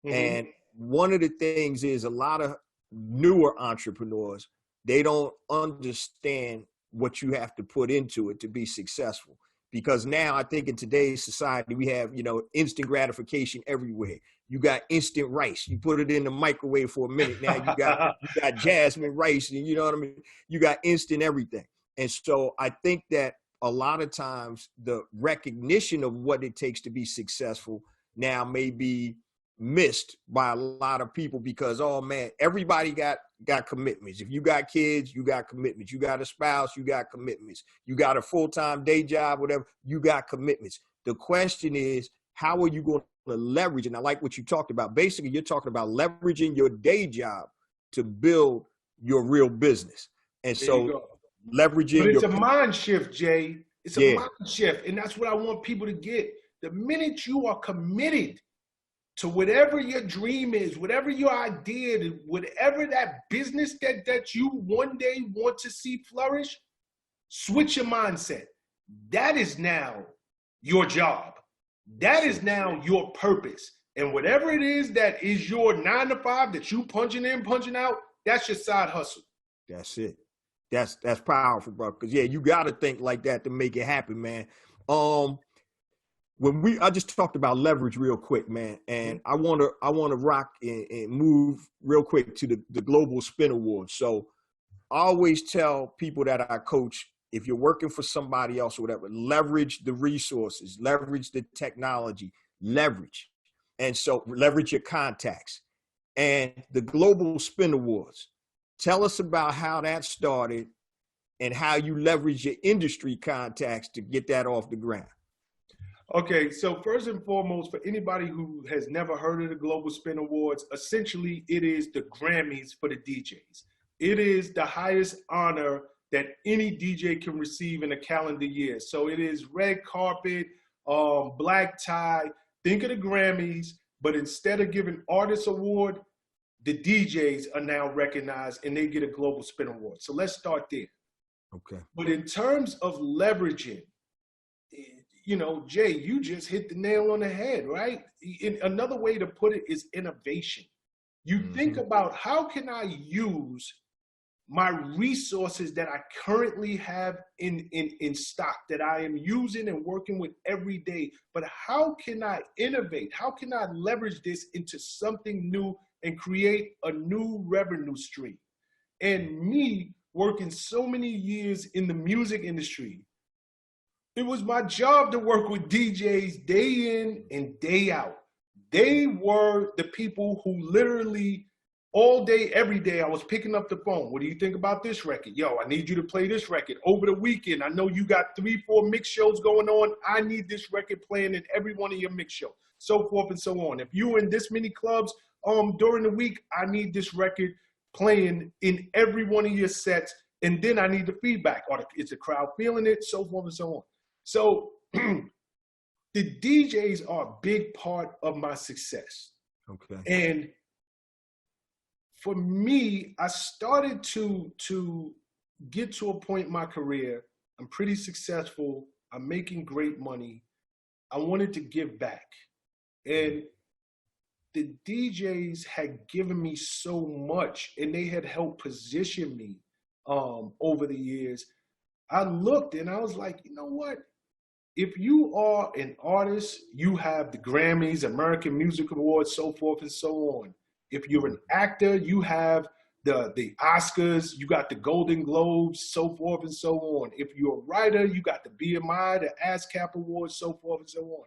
And one of the things is a lot of newer entrepreneurs, they don't understand what you have to put into it to be successful. Because now I think in today's society, we have, instant gratification everywhere. You got instant rice. You put it in the microwave for a minute. Now you got jasmine rice, and you know what I mean? You got instant everything. And so I think that a lot of times the recognition of what it takes to be successful now may be missed by a lot of people because, oh man, everybody got commitments. If you got kids, you got commitments. You got a spouse, you got commitments. You got a full-time day job, whatever, you got commitments. The question is, how are you going to leverage? And I like what you talked about. Basically, you're talking about leveraging your day job to build your real business. And so leveraging. But it's a mind shift, Jay. It's a mind shift. And that's what I want people to get. The minute you are committed to whatever your dream is, whatever your idea, whatever that business that you one day want to see flourish, switch your mindset. That is now your job. That is now your purpose. And whatever it is that is your 9 to 5 that you punching in, punching out, that's your side hustle. That's it. That's powerful, bro. Because you got to think like that to make it happen, man. I just talked about leverage real quick, man, and I want to rock and move real quick to the Global Spin Awards. So I always tell people that I coach, if you're working for somebody else or whatever, leverage the resources, leverage the technology, leverage. And so leverage your contacts. And the Global Spin Awards, tell us about how that started and how you leverage your industry contacts to get that off the ground. Okay, so first and foremost, for anybody who has never heard of the Global Spin Awards, essentially it is the Grammys for the DJs. It is the highest honor that any DJ can receive in a calendar year. So it is red carpet, black tie. Think of the Grammys, but instead of giving artists award, the DJs are now recognized and they get a Global Spin Award. So let's start there. Okay. But in terms of leveraging, Jay, you just hit the nail on the head, right? Another way to put it is innovation. You think about, how can I use my resources that I currently have in stock that I am using and working with every day, but how can I innovate? How can I leverage this into something new and create a new revenue stream? And me working so many years in the music industry, it was my job to work with DJs day in and day out. They were the people who literally all day, every day, I was picking up the phone. What do you think about this record? Yo, I need you to play this record. Over the weekend, I know you got 3-4 mix shows going on. I need this record playing in every one of your mix shows, so forth and so on. If you're in this many clubs during the week, I need this record playing in every one of your sets. And then I need the feedback. Is the crowd feeling it? So forth and so on. So the DJs are a big part of my success. Okay. And for me, I started to get to a point in my career. I'm pretty successful. I'm making great money. I wanted to give back. And the DJs had given me so much, and they had helped position me over the years. I looked and I was like, you know what? If you are an artist, you have the Grammys, American Music Awards, so forth and so on. If you're an actor, you have the Oscars, you got the Golden Globes, so forth and so on. If you're a writer, you got the BMI, the ASCAP Awards, so forth and so on.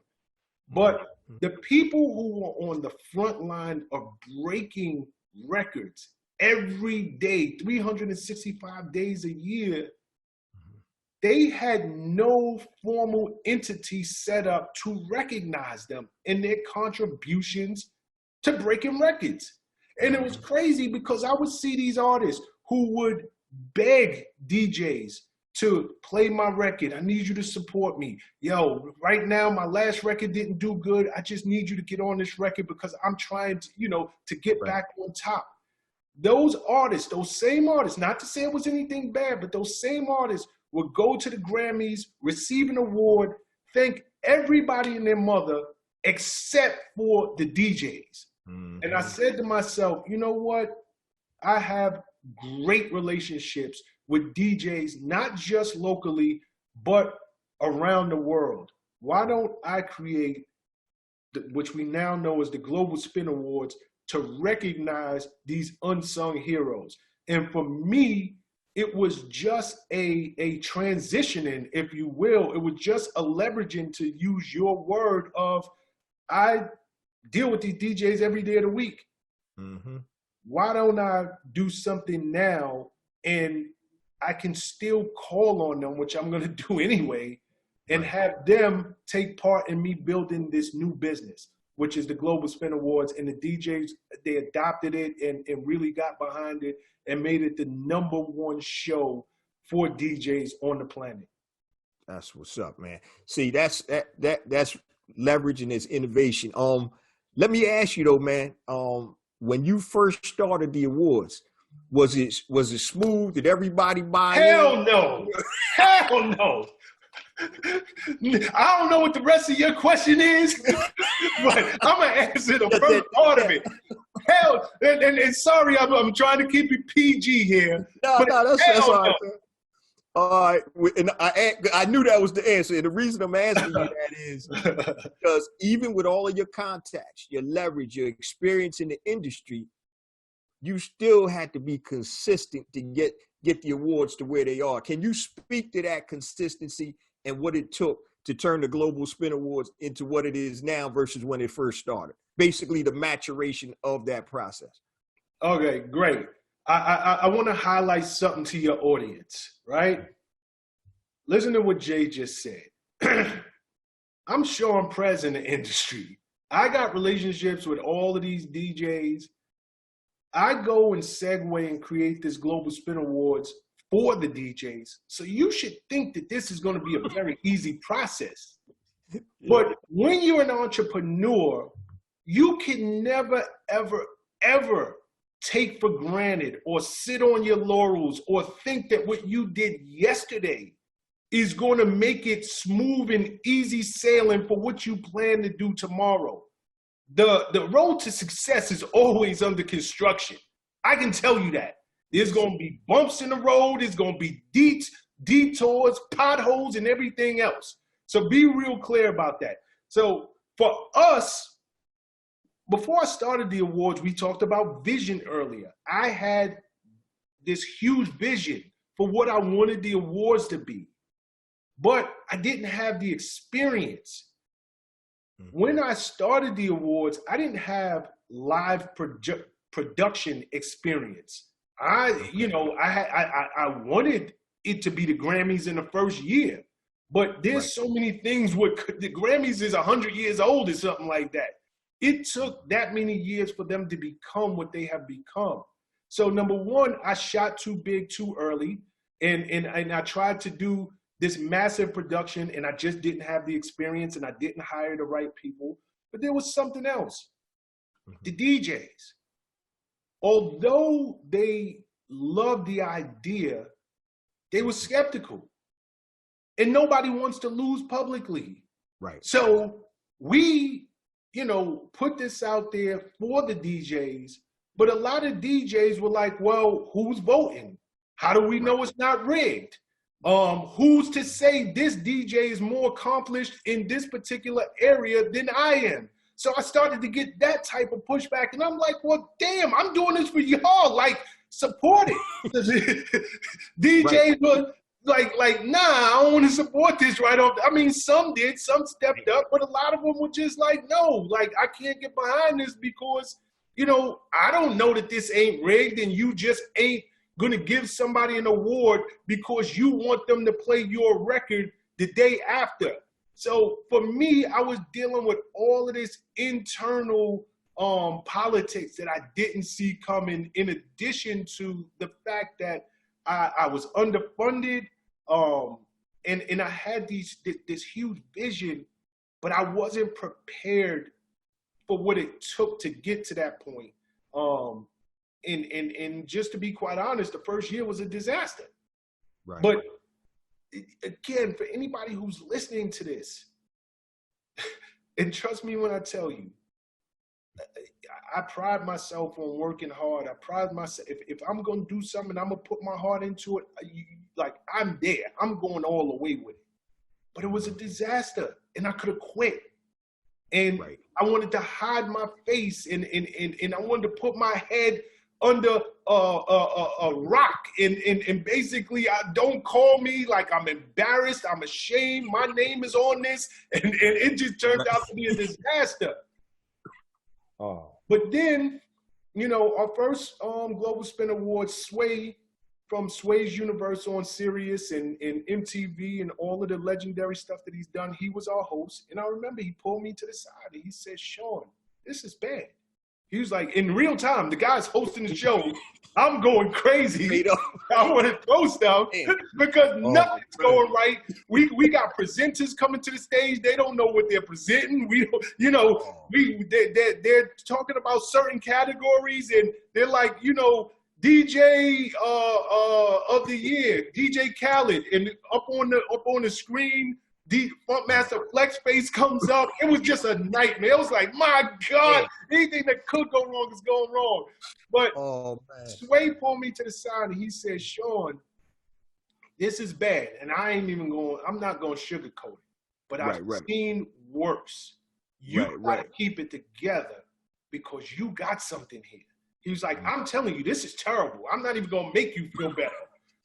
But the people who are on the front line of breaking records every day, 365 days a year, they had no formal entity set up to recognize them and their contributions to breaking records. And it was crazy because I would see these artists who would beg DJs to play my record. I need you to support me. Yo, right now, my last record didn't do good. I just need you to get on this record because I'm trying to, to get back on top. Those artists, those same artists, not to say it was anything bad, but those same artists would go to the Grammys, receive an award, thank everybody and their mother except for the DJs. And I said to myself, you know what? I have great relationships with DJs, not just locally, but around the world. Why don't I create, which we now know as the Global Spin Awards, to recognize these unsung heroes? And for me, it was just a transitioning, if you will. It was just a leveraging, to use your word, of I deal with these DJs every day of the week. Why don't I do something now and I can still call on them, which I'm going to do anyway, and have them take part in me building this new business, which is the Global Spin Awards. And the DJs, they adopted it and really got behind it and made it the #1 show for DJs on the planet. That's what's up, man. See, that's leveraging this innovation. Let me ask you though, man. When you first started the awards, was it smooth? Did everybody buy Hell in? no. Hell no. I don't know what the rest of your question is, but I'm gonna answer the first part of it. Hell, and sorry, I'm trying to keep it PG here. No, that's all right. All right, and I knew that was the answer. And the reason I'm asking you that is because even with all of your contacts, your leverage, your experience in the industry, you still had to be consistent to get the awards to where they are. Can you speak to that consistency and what it took to turn the Global Spin Awards into what it is now versus when it first started? Basically, the maturation of that process. Okay, great. I want to highlight something to your audience, right? Listen to what Jay just said. I'm Shawn Prez in the industry. I got relationships with all of these DJs. I go and segue and create this Global Spin Awards for the DJs. So you should think that this is going to be a very easy process. But when you're an entrepreneur, you can never, ever, ever take for granted or sit on your laurels or think that what you did yesterday is going to make it smooth and easy sailing for what you plan to do tomorrow. The road to success is always under construction. I can tell you that. There's going to be bumps in the road. There's going to be detours, potholes, and everything else. So be real clear about that. So for us, before I started the awards, we talked about vision earlier. I had this huge vision for what I wanted the awards to be, but I didn't have the experience. When I started the awards, I didn't have live production experience. I wanted it to be the Grammys in the first year, but there's so many things. The Grammys is 100 years old or something like that. It took that many years for them to become what they have become. So number one, I shot too big too early, and I tried to do this massive production, and I just didn't have the experience, and I didn't hire the right people. But there was something else. The DJs, although they loved the idea, they were skeptical. And nobody wants to lose publicly. Right. So we put this out there for the DJs, but a lot of DJs were like, well, who's voting? How do we know it's not rigged? Who's to say this DJ is more accomplished in this particular area than I am? So I started to get that type of pushback, and I'm like, well, damn, I'm doing this for y'all. Like, support it. DJs were like, nah, I don't want to support this right off. I mean, some did, some stepped up, but a lot of them were just like, no, like, I can't get behind this because, I don't know that this ain't rigged, and you just ain't gonna give somebody an award because you want them to play your record the day after. So for me, I was dealing with all of this internal politics that I didn't see coming, in addition to the fact that I was underfunded, and I had this huge vision, but I wasn't prepared for what it took to get to that point. And just to be quite honest, the first year was a disaster. Right. But again, for anybody who's listening to this, and trust me when I tell you, I pride myself on working hard. I pride myself, if I'm going to do something, I'm going to put my heart into it. Like, I'm there. I'm going all the way with it. But it was a disaster, and I could have quit. And I wanted to hide my face, and I wanted to put my head under a rock, and basically, don't call me, like, I'm embarrassed, I'm ashamed, my name is on this, and it just turned out to be a disaster. But then, our first Global Spin Award, Sway, from Sway's Universe on Sirius and MTV and all of the legendary stuff that he's done, he was our host. And I remember he pulled me to the side and he said, Shawn, this is bad. He was like, in real time, the guy's hosting the show. I'm going crazy. I want to throw stuff because nothing's going right. We got presenters coming to the stage. They don't know what they're presenting. They're talking about certain categories, and they're like, DJ of the year, DJ Khaled, and up on the screen, the Funkmaster Flex face comes up. It was just a nightmare. It was like, my God, anything that could go wrong is going wrong. But Sway pulled me to the side and he said, Shawn, this is bad. And I'm not going to sugarcoat it. But I've seen worse. You got to keep it together because you got something here. He was like, I'm telling you, this is terrible. I'm not even going to make you feel better.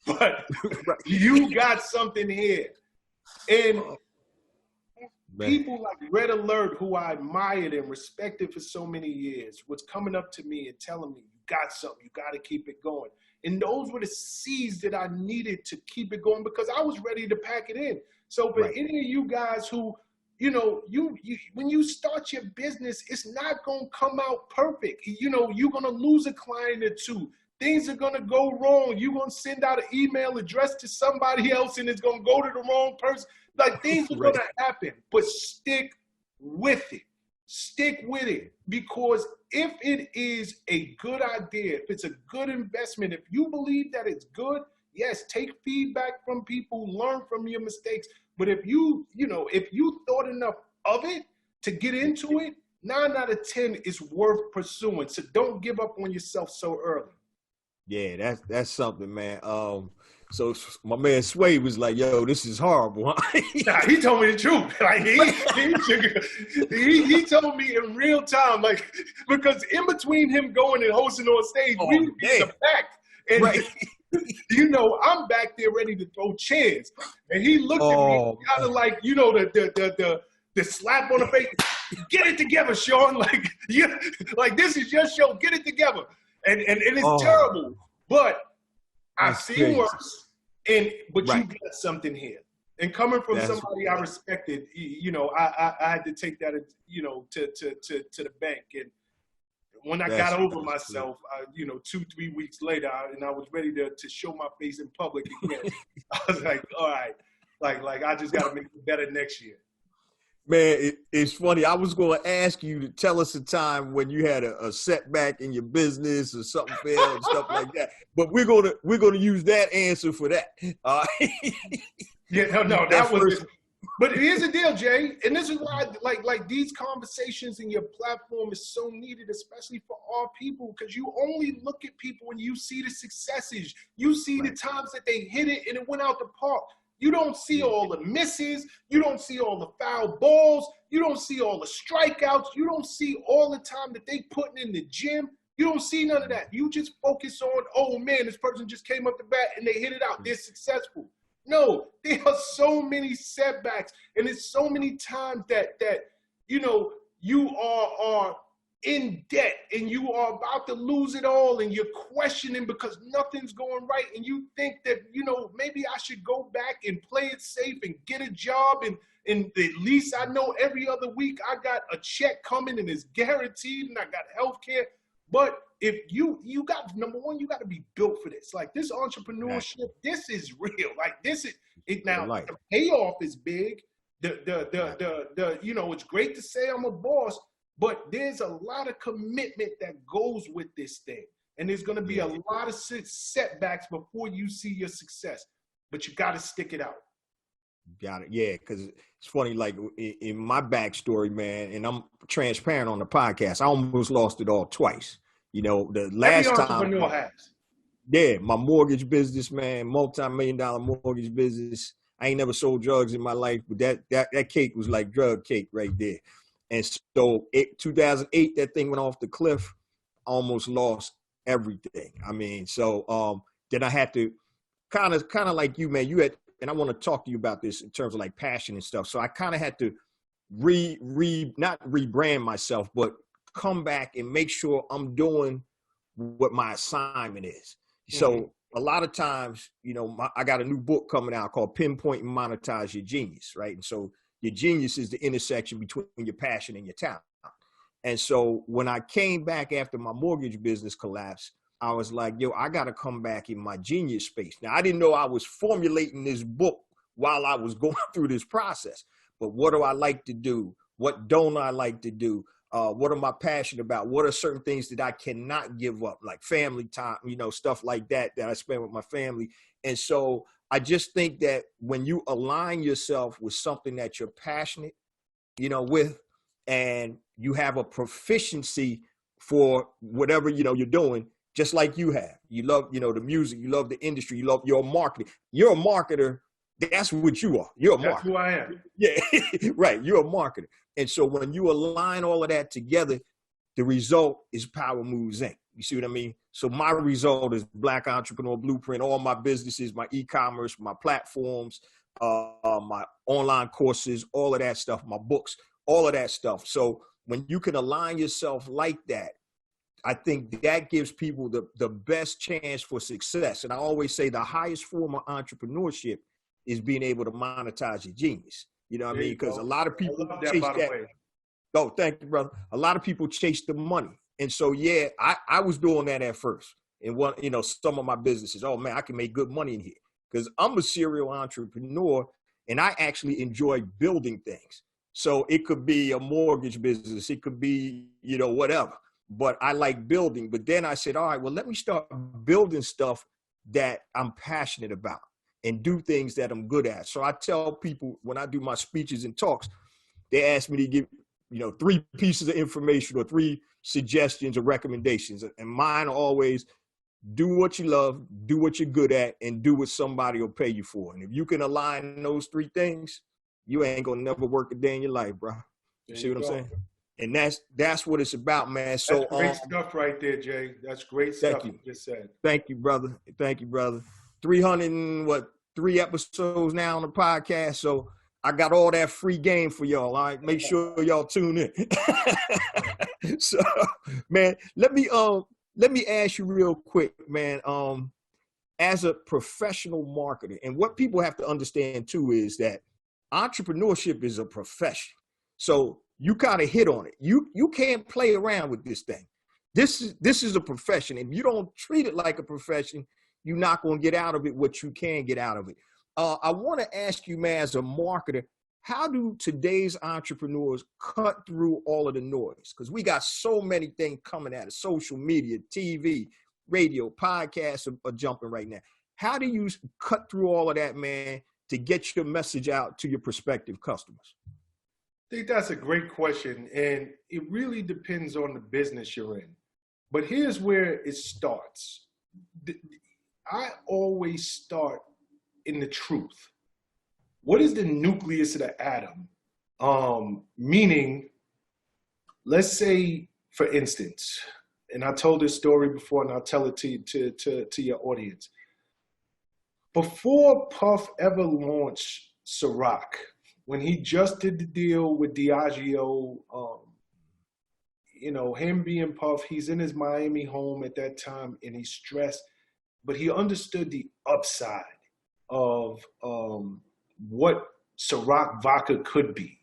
But you got something here. And people like Red Alert, who I admired and respected for so many years, was coming up to me and telling me, you got something, you got to keep it going. And those were the seeds that I needed to keep it going because I was ready to pack it in. So for any of you guys who, when you start your business, it's not going to come out perfect. You're going to lose a client or two. Things are going to go wrong. You're going to send out an email addressed to somebody else and it's going to go to the wrong person. Like, things are going to happen, but stick with it. Stick with it, because if it is a good idea, if it's a good investment, if you believe that it's good, yes, take feedback from people, learn from your mistakes. But if you thought enough of it to get into it, 9 out of 10 is worth pursuing. So don't give up on yourself so early. Yeah, that's something, man. So my man Sway was like, "Yo, this is horrible." Nah, he told me the truth. Like he told me in real time, like, because in between him going and hosting on stage, we were in the back, and I'm back there ready to throw chairs, and he looked at me kind of like, the slap on the face. Get it together, Shawn. Like this is your show. Get it together. And it's terrible, but I've seen worse. But you got something here. And coming from somebody I respected, I had to take that, to the bank. And when I got over myself, 2-3 weeks later, and I was ready to show my face in public again, I was like, all right, like I just got to make it better next year. Man, it's funny. I was going to ask you to tell us a time when you had a setback in your business or something failed and stuff like that. But we're going to use that answer for that. Yeah, no, that was But here's the deal, Jay, and this is why, like these conversations in your platform is so needed, especially for our people, because you only look at people when you see the successes. You see the times that they hit it and it went out the park. You don't see all the misses. You don't see all the foul balls. You don't see all the strikeouts. You don't see all the time that they putting in the gym. You don't see none of that. You just focus on, oh man, this person just came up the bat and they hit it out. They're successful. No, there are so many setbacks, and it's so many times that you know, you are in debt and you are about to lose it all, and you're questioning because nothing's going right, and you think that, you know, maybe I should go back and play it safe and get a job, and at least I know every other week I got a check coming and it's guaranteed, and I got health care. But if you got, number one, you got to be built for this. Like this entrepreneurship, this is real. Like this is it. Now the payoff is big. The you know, it's great to say I'm a boss, but there's a lot of commitment that goes with this thing, and there's going to be a lot of setbacks before you see your success. But you got to stick it out. Got it. Yeah, because it's funny, like in my backstory, man, and I'm transparent on the podcast, I almost lost it all twice. You know, the last Every time. entrepreneur has. Yeah, my mortgage business, man, multi-million-dollar mortgage business. I ain't never sold drugs in my life, but that cake was like drug cake right there. And so 2008, that thing went off the cliff, almost lost everything. I mean, so then I had to kind of like you, man, and I want to talk to you about this in terms of like passion and stuff. So I kind of had to not rebrand myself, but come back and make sure I'm doing what my assignment is. So a lot of times, you know, I got a new book coming out called Pinpoint and Monetize Your Genius, right? And so your genius is the intersection between your passion and your talent. And so when I came back after my mortgage business collapsed, I was like, yo, I got to come back in my genius space. Now, I didn't know I was formulating this book while I was going through this process. But what do I like to do? What don't I like to do? What am I passionate about? What are certain things that I cannot give up, like family time, you know, stuff like that I spend with my family. And so I just think that when you align yourself with something that you're passionate, you know, with, and you have a proficiency for whatever, you know, you're doing, just like you have. You love, you know, the music, you love the industry, you love your marketing. You're a marketer. That's what you are. You're a marketer. That's who I am. Yeah, right. You're a marketer. And so when you align all of that together, the result is Power Moves Inc. You see what I mean? So my result is Black Entrepreneur Blueprint, all my businesses, my e-commerce, my platforms, my online courses, all of that stuff, my books, all of that stuff. So when you can align yourself like that, I think that gives people the best chance for success. And I always say the highest form of entrepreneurship is being able to monetize your genius. You know what I mean? Because a lot of people chase that. Oh, thank you, brother. A lot of people chase the money. And so, yeah, I was doing that at first. And one, you know, some of my businesses, oh man, I can make good money in here. Because I'm a serial entrepreneur and I actually enjoy building things. So it could be a mortgage business. It could be, you know, whatever. But I like building. But then I said, all right, well, let me start building stuff that I'm passionate about and do things that I'm good at. So I tell people when I do my speeches and talks, they ask me to give, you know, 3 pieces of information or 3 suggestions or recommendations. And mine are always do what you love, do what you're good at, and do what somebody will pay you for. And if you can align those 3 things, you ain't gonna never work a day in your life, bro. You see what I'm saying? And that's what it's about, man. So that's great stuff right there, Jay. That's great stuff you just said. Thank you, brother. Thank you, brother. 303 episodes now on the podcast. So I got all that free game for y'all. All right. Make sure y'all tune in. So, man, let me ask you real quick, man. As a professional marketer, and what people have to understand too is that entrepreneurship is a profession. So you kind of hit on it. You can't play around with this thing. This is a profession. If you don't treat it like a profession, you're not going to get out of it what you can get out of it. I want to ask you, man, as a marketer, how do today's entrepreneurs cut through all of the noise? Because we got so many things coming at us, social media, TV, radio, podcasts are jumping right now. How do you cut through all of that, man, to get your message out to your prospective customers? I think that's a great question, and it really depends on the business you're in. But here's where it starts. I always start in the truth. What is the nucleus of the atom? Meaning, let's say, for instance, and I told this story before, and I'll tell it to your audience. Before Puff ever launched Ciroc, when he just did the deal with Diageo, you know, him being Puff, he's in his Miami home at that time, and he's stressed, but he understood the upside of what Ciroc vodka could be.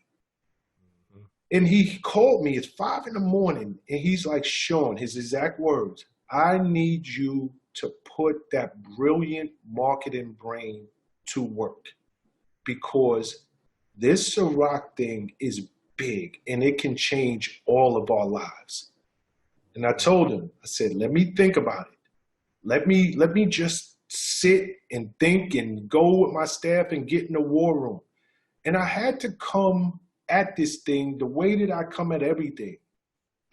And he called me, it's 5 in the morning, and he's like, Shawn, his exact words, I need you to put that brilliant marketing brain to work, because this Ciroc thing is big and it can change all of our lives. And I told him, I said, let me think about it. Let me just sit and think and go with my staff and get in the war room. And I had to come at this thing the way that I come at everything.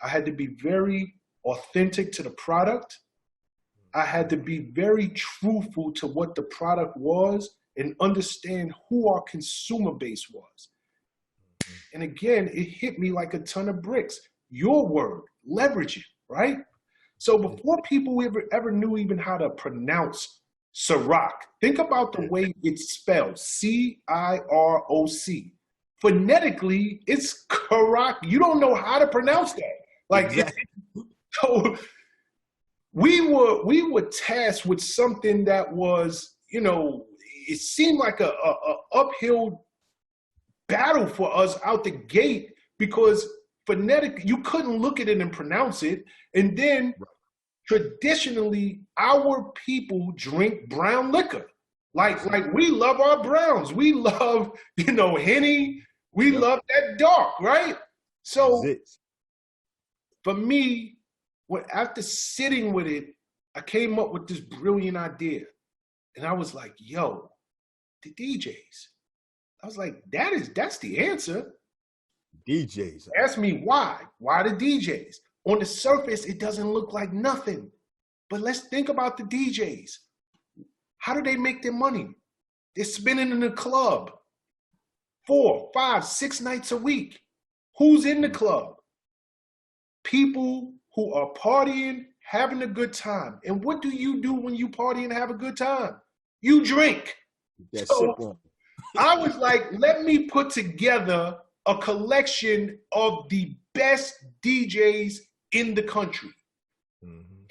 I had to be very authentic to the product. I had to be very truthful to what the product was and understand who our consumer base was. And again, it hit me like a ton of bricks. Your word, leverage it, right? So before people ever knew even how to pronounce Ciroc, think about the way it's spelled, C-I-R-O-C. Phonetically, it's Ciroc. You don't know how to pronounce that. Like, exactly. So we were tasked with something that was, you know, it seemed like a uphill battle for us out the gate, because phonetic, you couldn't look at it and pronounce it. And then traditionally, our people drink brown liquor. Like we love our browns. We love, you know, Henny. We love that dark, right? So for me, after sitting with it, I came up with this brilliant idea. And I was like, yo, the DJs. I was like, that's the answer. DJs. Ask me why. Why the DJs? On the surface, it doesn't look like nothing. But let's think about the DJs. How do they make their money? They're spinning in the club 4, 5, 6 nights a week. Who's in the club? People who are partying, having a good time. And what do you do when you party and have a good time? You drink. So I was like, let me put together a collection of the best DJs in the country.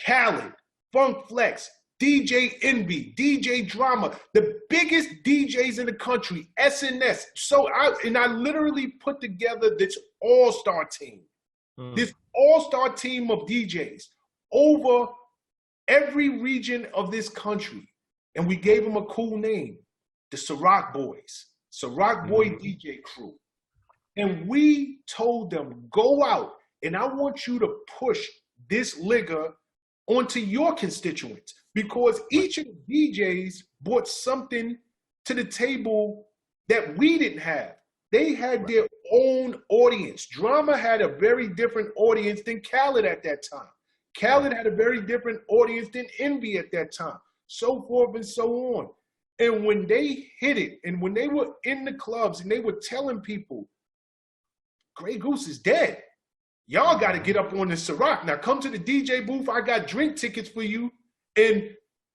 Khaled, Funk Flex, DJ Envy, DJ Drama, the biggest DJs in the country, SNS. So I literally put together this all-star team. This all-star team of DJs over every region of this country. And we gave them a cool name, the Ciroc Boys, Ciroc Boy DJ Crew. And we told them, go out, and I want you to push this liquor onto your constituents, because each of the DJs brought something to the table that we didn't have. They had their own audience. Drama had a very different audience than Khaled at that time. Khaled had a very different audience than Envy at that time, so forth and so on. And when they hit it, and when they were in the clubs and they were telling people, Grey Goose is dead. Y'all got to get up on the Ciroc. Now come to the DJ booth. I got drink tickets for you. And,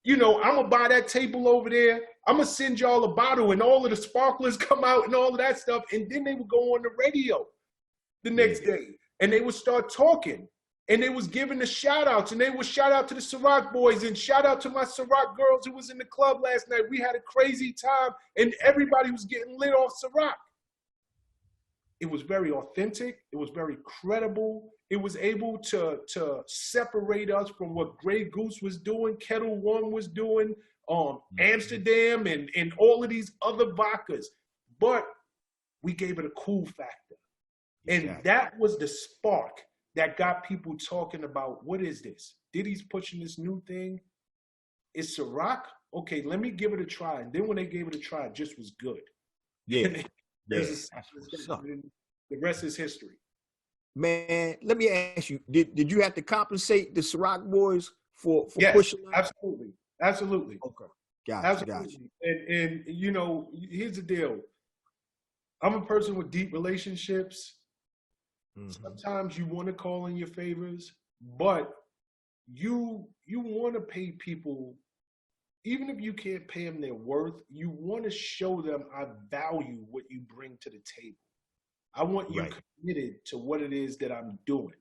you know, I'm going to buy that table over there. I'm going to send y'all a bottle, and all of the sparklers come out and all of that stuff. And then they would go on the radio the next day, and they would start talking. And they was giving the shout outs, and they would shout out to the Ciroc Boys and shout out to my Ciroc girls who was in the club last night. We had a crazy time, and everybody was getting lit off Ciroc. It was very authentic. It was very credible. It was able to separate us from what Grey Goose was doing, Kettle One was doing, Amsterdam, and all of these other vodkas. But we gave it a cool factor. And that was the spark that got people talking about, what is this? Diddy's pushing this new thing. Is Ciroc okay, let me give it a try. And then when they gave it a try, it just was good. Yeah. The rest is history. Man, let me ask you, did you have to compensate the Ciroc boys for yes, pushing them? Absolutely. Okay. Gotcha. Absolutely. And you know, here's the deal. I'm a person with deep relationships. Sometimes you want to call in your favors, but you want to pay people, even if you can't pay them their worth, you want to show them I value what you bring to the table. I want you committed to what it is that I'm doing.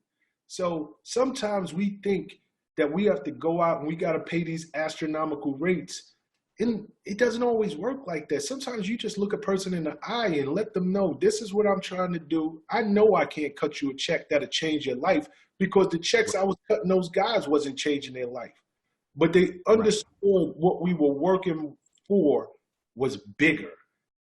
So sometimes we think that we have to go out and we got to pay these astronomical rates. And it doesn't always work like that. Sometimes you just look a person in the eye and let them know, this is what I'm trying to do. I know I can't cut you a check that'll change your life, because the checks I was cutting those guys wasn't changing their life. But they understood what we were working for was bigger.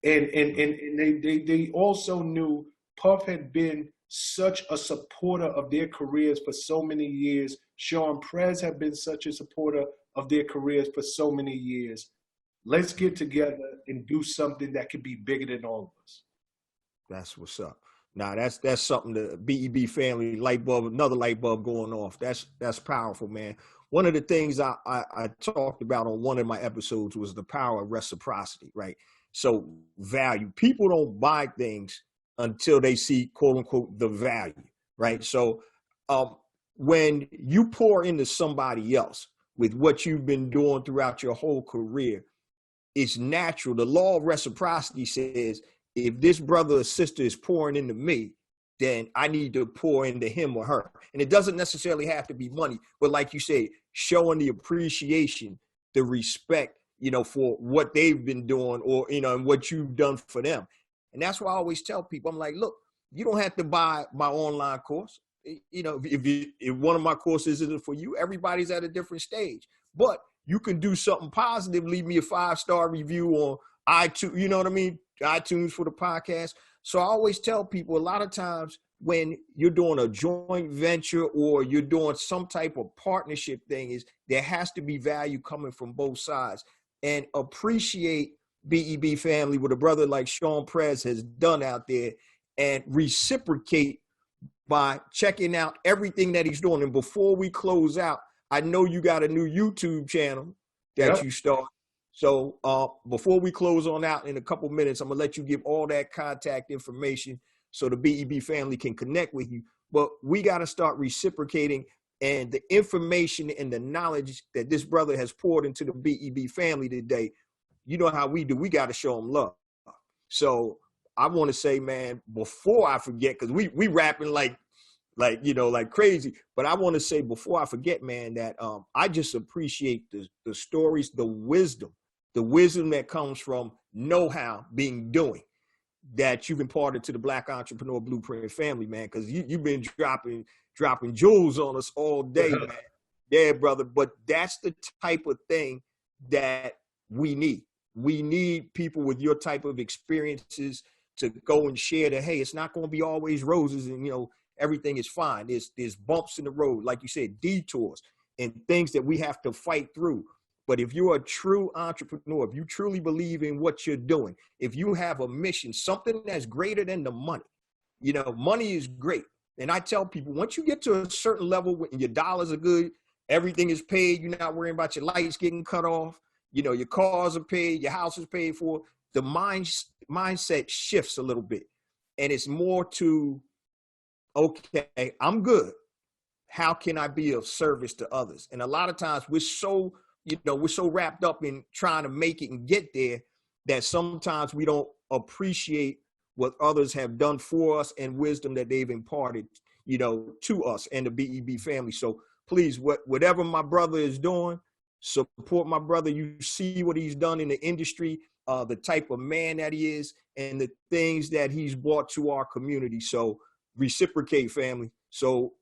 And they also knew Puff had been such a supporter of their careers for so many years. Shawn Prez had been such a supporter of their careers for so many years. Let's get together and do something that could be bigger than all of us. That's what's up. Now that's something the BEB family light bulb, another light bulb going off. That's powerful, man. One of the things I talked about on one of my episodes was the power of reciprocity, right? So value. People don't buy things until they see, quote unquote, the value, right? So when you pour into somebody else with what you've been doing throughout your whole career, it's natural. The law of reciprocity says, if this brother or sister is pouring into me, then I need to pour into him or her. And it doesn't necessarily have to be money, but like you say, showing the appreciation, the respect, you know, for what they've been doing, or, you know, and what you've done for them. And that's why I always tell people, I'm like, look, you don't have to buy my online course. You know, if one of my courses isn't for you, everybody's at a different stage. But you can do something positive, leave me a 5-star review on iTunes, you know what I mean? iTunes for the podcast. So I always tell people, a lot of times when you're doing a joint venture or you're doing some type of partnership thing, is there has to be value coming from both sides. And appreciate BEB family, what a brother like Shawn Prez has done out there, and reciprocate by checking out everything that he's doing. And before we close out, I know you got a new YouTube channel that you started. So before we close on out in a couple minutes, I'm going to let you give all that contact information so the BEB family can connect with you. But we got to start reciprocating, and the information and the knowledge that this brother has poured into the BEB family today, you know how we do. We got to show them love. So I want to say, man, before I forget, because we rapping like crazy. But I want to say before I forget, man, that I just appreciate the stories, the wisdom that comes from know-how being doing that you've imparted to the Black Entrepreneur Blueprint family, man, because you've been dropping jewels on us all day, man. Yeah, brother. But that's the type of thing that we need. We need people with your type of experiences to go and share that, hey, it's not going to be always roses and, you know, everything is fine. There's bumps in the road, like you said, detours and things that we have to fight through. But if you're a true entrepreneur, if you truly believe in what you're doing, if you have a mission, something that's greater than the money, you know, money is great. And I tell people, once you get to a certain level when your dollars are good, everything is paid, you're not worrying about your lights getting cut off, you know, your cars are paid, your house is paid for, the mindset shifts a little bit. And it's more to, okay, I'm good. How can I be of service to others? And a lot of times we're so wrapped up in trying to make it and get there that sometimes we don't appreciate what others have done for us and wisdom that they've imparted, you know, to us and the BEB family. So please, whatever my brother is doing, support my brother. You see what he's done in the industry, the type of man that he is, and the things that he's brought to our community. So reciprocate, family. So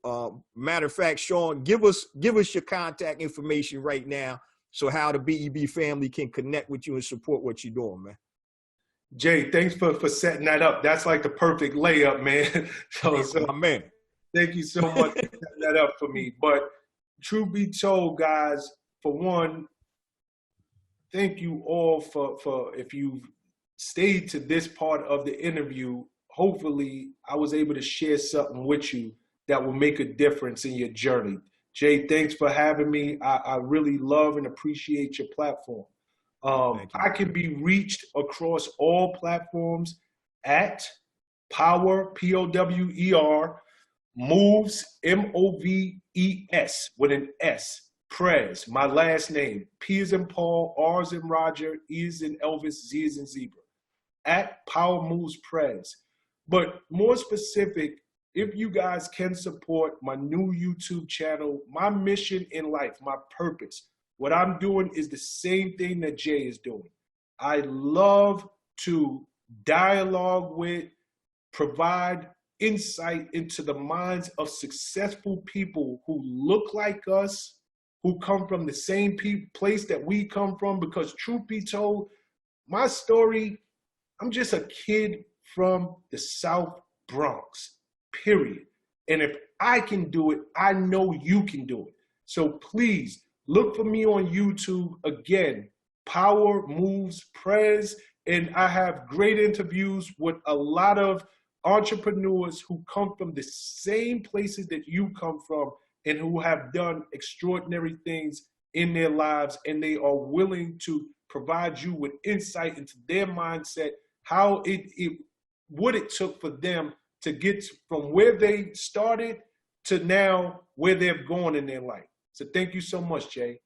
matter of fact, Shawn, give us your contact information right now, so how the BEB family can connect with you and support what you're doing, man. Jay, thanks for setting that up. That's like the perfect layup, man. So my man. Thank you so much for setting that up for me. But truth be told, guys, for one, thank you all for if you've stayed to this part of the interview. Hopefully, I was able to share something with you that will make a difference in your journey. Jay, thanks for having me. I really love and appreciate your platform. I can be reached across all platforms at Power, Power, Moves, Moves, with an S, Prez, my last name. P as in Paul, R as in Roger, E as in Elvis, Z as in Zebra. At Power Moves Prez. But more specific, if you guys can support my new YouTube channel, my mission in life, my purpose, what I'm doing is the same thing that Jay is doing. I love to dialogue with, provide insight into the minds of successful people who look like us, who come from the same place that we come from, because truth be told, my story, I'm just a kid from the South Bronx, period. And if I can do it, I know you can do it. So please look for me on YouTube. Again, Power Moves Prez. And I have great interviews with a lot of entrepreneurs who come from the same places that you come from and who have done extraordinary things in their lives. And they are willing to provide you with insight into their mindset, how what it took for them to get from where they started to now where they've gone in their life. So thank you so much, Jay.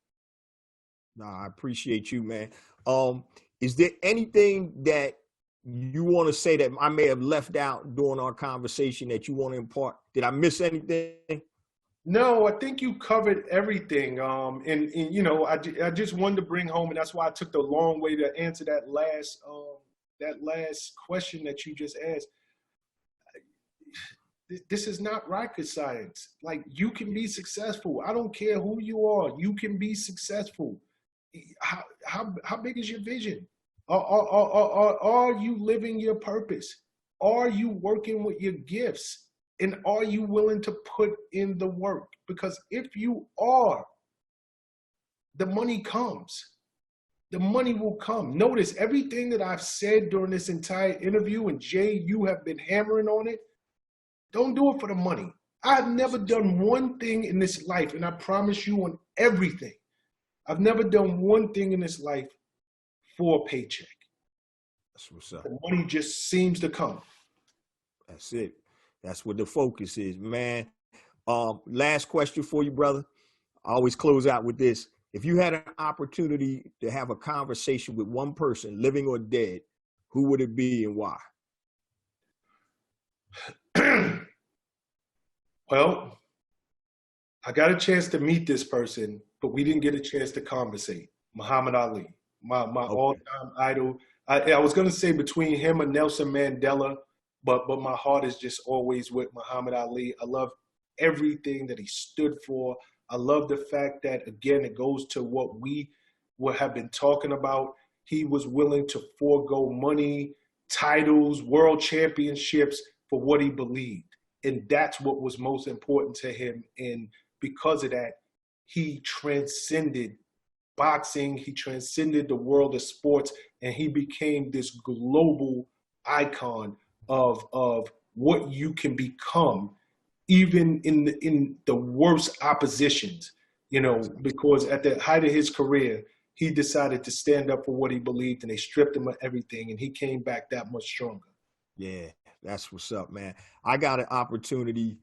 No, I appreciate you, man. Is there anything that you want to say that I may have left out during our conversation that you want to impart? Did I miss anything? No, I think you covered everything. And you know, I just wanted to bring home, and that's why I took the long way to answer that last question that you just asked. This is not rocket science. Like, you can be successful. I don't care who you are. You can be successful. How big is your vision? Are you living your purpose? Are you working with your gifts? And are you willing to put in the work? Because if you are, the money comes. The money will come. Notice everything that I've said during this entire interview, and Jay, you have been hammering on it. Don't do it for the money. I've never done one thing in this life, and I promise you on everything, I've never done one thing in this life for a paycheck. That's what's up. The money just seems to come. That's it. That's what the focus is, man. Last question for you, brother. I always close out with this. If you had an opportunity to have a conversation with one person, living or dead, who would it be and why? Well, I got a chance to meet this person, but we didn't get a chance to conversate. Muhammad Ali, my all-time idol. I was going to say between him and Nelson Mandela, but my heart is just always with Muhammad Ali. I love everything that he stood for. I love the fact that, again, it goes to what we have been talking about. He was willing to forego money, titles, world championships for what he believed. And that's what was most important to him. And because of that, he transcended boxing. He transcended the world of sports, and he became this global icon of what you can become, even in the worst oppositions, you know, because at the height of his career, he decided to stand up for what he believed, and they stripped him of everything, and he came back that much stronger. Yeah, that's what's up, man. I got an opportunity.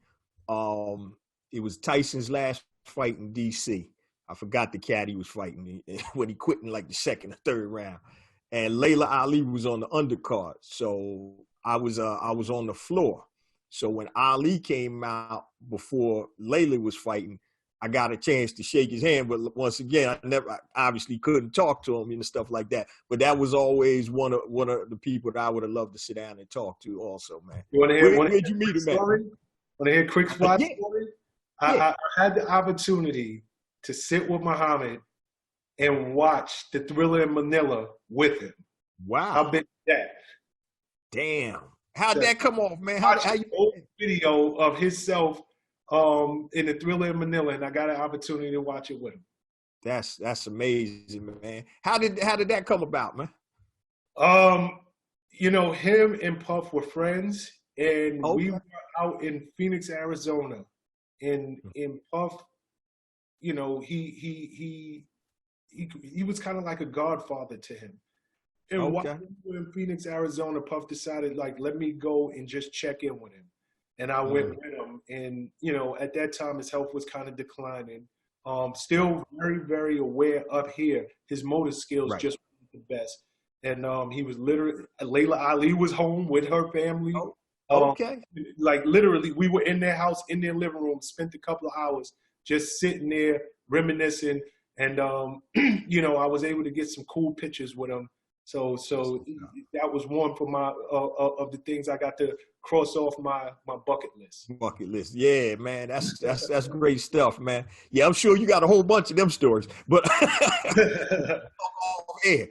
It was Tyson's last fight in D.C. I forgot the cat he was fighting when he quit in like the second or third round. And Layla Ali was on the undercard. So I was on the floor. So when Ali came out before Layla was fighting, I got a chance to shake his hand. But once again, I obviously couldn't talk to him and stuff like that. But that was always one of the people that I would have loved to sit down and talk to also, man. You want to hear, where'd you meet him at? Want to hear a quick spot Yeah. story? Yeah. I had the opportunity to sit with Muhammad and watch the Thriller in Manila with him. Wow. How big is that? Damn. How'd that come off, man? How How you old video of himself in the Thriller in Manila, and I got an opportunity to watch it with him. That's amazing, man. How did that come about, man? Him and Puff were friends, and we Okay. were out in Phoenix, Arizona, and Puff, he was kind of like a godfather to him. And while Okay. we were in Phoenix, Arizona, Puff decided, like, let me go and just check in with him. And I went with him. And, at that time, his health was kind of declining. Still very, very aware up here. His motor skills Right. just weren't the best. And he was literally, Layla Ali was home with her family. Oh, okay. Like, literally, we were in their house, in their living room, spent a couple of hours just sitting there, reminiscing. And, I was able to get some cool pictures with him. So that was one for my of the things I got to cross off my bucket list. Bucket list. Yeah, man. That's great stuff, man. Yeah, I'm sure you got a whole bunch of them stories, but yeah.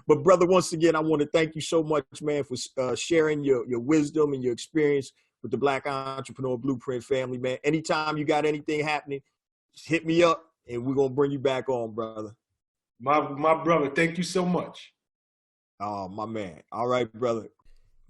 But brother, once again, I want to thank you so much, man, for sharing your wisdom and your experience with the Black Entrepreneur Blueprint family, man. Anytime you got anything happening, just hit me up and we're gonna bring you back on, brother. My brother, thank you so much. Oh, my man. All right, brother.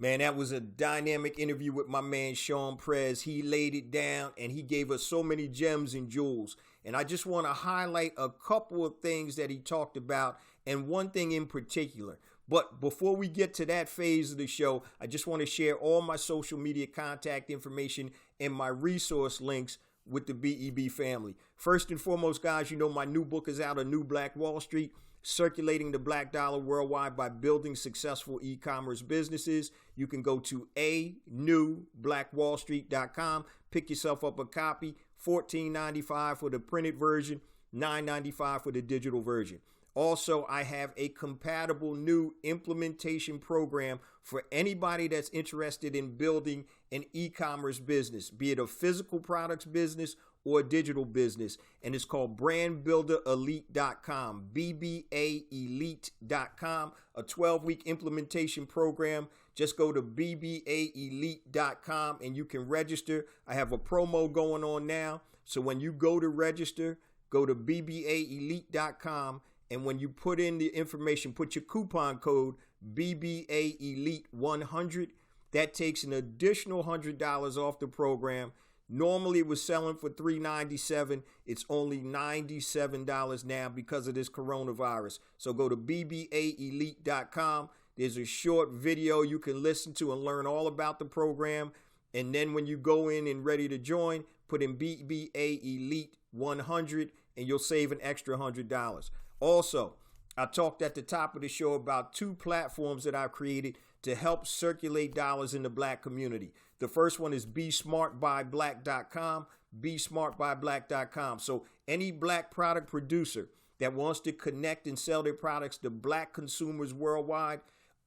Man, that was a dynamic interview with my man, Shawn Prez. He laid it down and he gave us so many gems and jewels. And I just want to highlight a couple of things that he talked about and one thing in particular. But before we get to that phase of the show, I just want to share all my social media contact information and my resource links with the BEB family. First and foremost, guys, my new book is out, A New Black Wall Street, Circulating the Black Dollar Worldwide by Building Successful E-Commerce Businesses. You can go to anewblackwallstreet.com, pick yourself up a copy, $14.95 for the printed version, $9.95 for the digital version. Also, I have a compatible new implementation program for anybody that's interested in building an e-commerce business, be it a physical products business or a digital business. And it's called brandbuilderelite.com, BBAelite.com, a 12-week implementation program. Just go to BBAelite.com and you can register. I have a promo going on now. So when you go to register, go to BBAelite.com. And when you put in the information, put your coupon code BBAelite100. That takes an additional $100 off the program. Normally it was selling for $397. It's only $97 now because of this coronavirus. So go to BBAelite.com. There's a short video you can listen to and learn all about the program. And then when you go in and ready to join, put in BBAelite100 and you'll save an extra $100. Also, I talked at the top of the show about two platforms that I've created to help circulate dollars in the Black community. The first one is BeSmartByBlack.com, BeSmartByBlack.com. So any Black product producer that wants to connect and sell their products to Black consumers worldwide,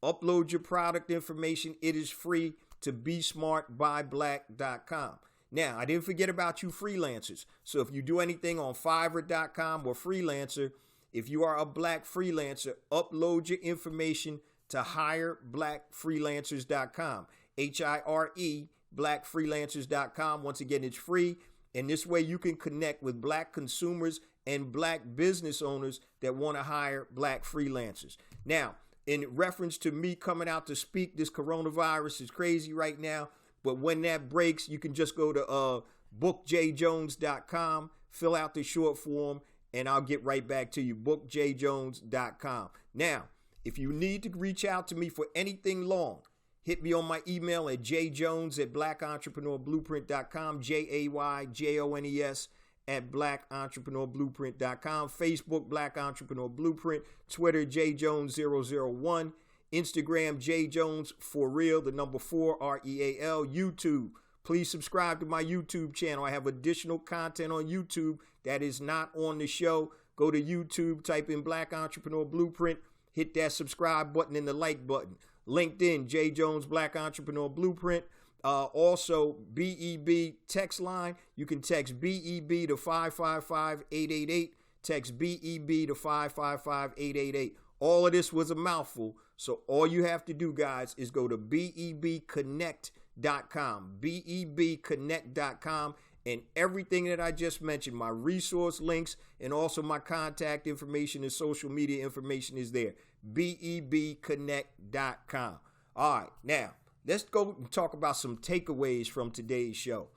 upload your product information. It is free to BeSmartByBlack.com. Now, I didn't forget about you freelancers. So if you do anything on Fiverr.com or Freelancer, if you are a Black freelancer, upload your information to HireBlackFreelancers.com, HIRE blackfreelancers.com. Once again, it's free. And this way you can connect with Black consumers and Black business owners that want to hire Black freelancers. Now, in reference to me coming out to speak, this coronavirus is crazy right now. But when that breaks, you can just go to bookjjones.com, fill out the short form, and I'll get right back to you, bookjjones.com. Now, if you need to reach out to me for anything long, hit me on my email at jjones@blackentrepreneurblueprint.com, JAYJONES@blackentrepreneurblueprint.com, Facebook, Black Entrepreneur Blueprint, Twitter, jjones001, Instagram, jjones4real, the number 4, REAL, YouTube. Please subscribe to my YouTube channel. I have additional content on YouTube that is not on the show. Go to YouTube, type in Black Entrepreneur Blueprint, hit that subscribe button and the like button. LinkedIn, J. Jones Black Entrepreneur Blueprint. Also, BEB text line. You can text BEB to 555-888. Text BEB to 555-888. All of this was a mouthful. So all you have to do, guys, is go to BEBconnect.com, BEBconnect.com, And everything that I just mentioned, my resource links and also my contact information and social media information is there. BEBconnect.com. All right, now let's go and talk about some takeaways from today's show.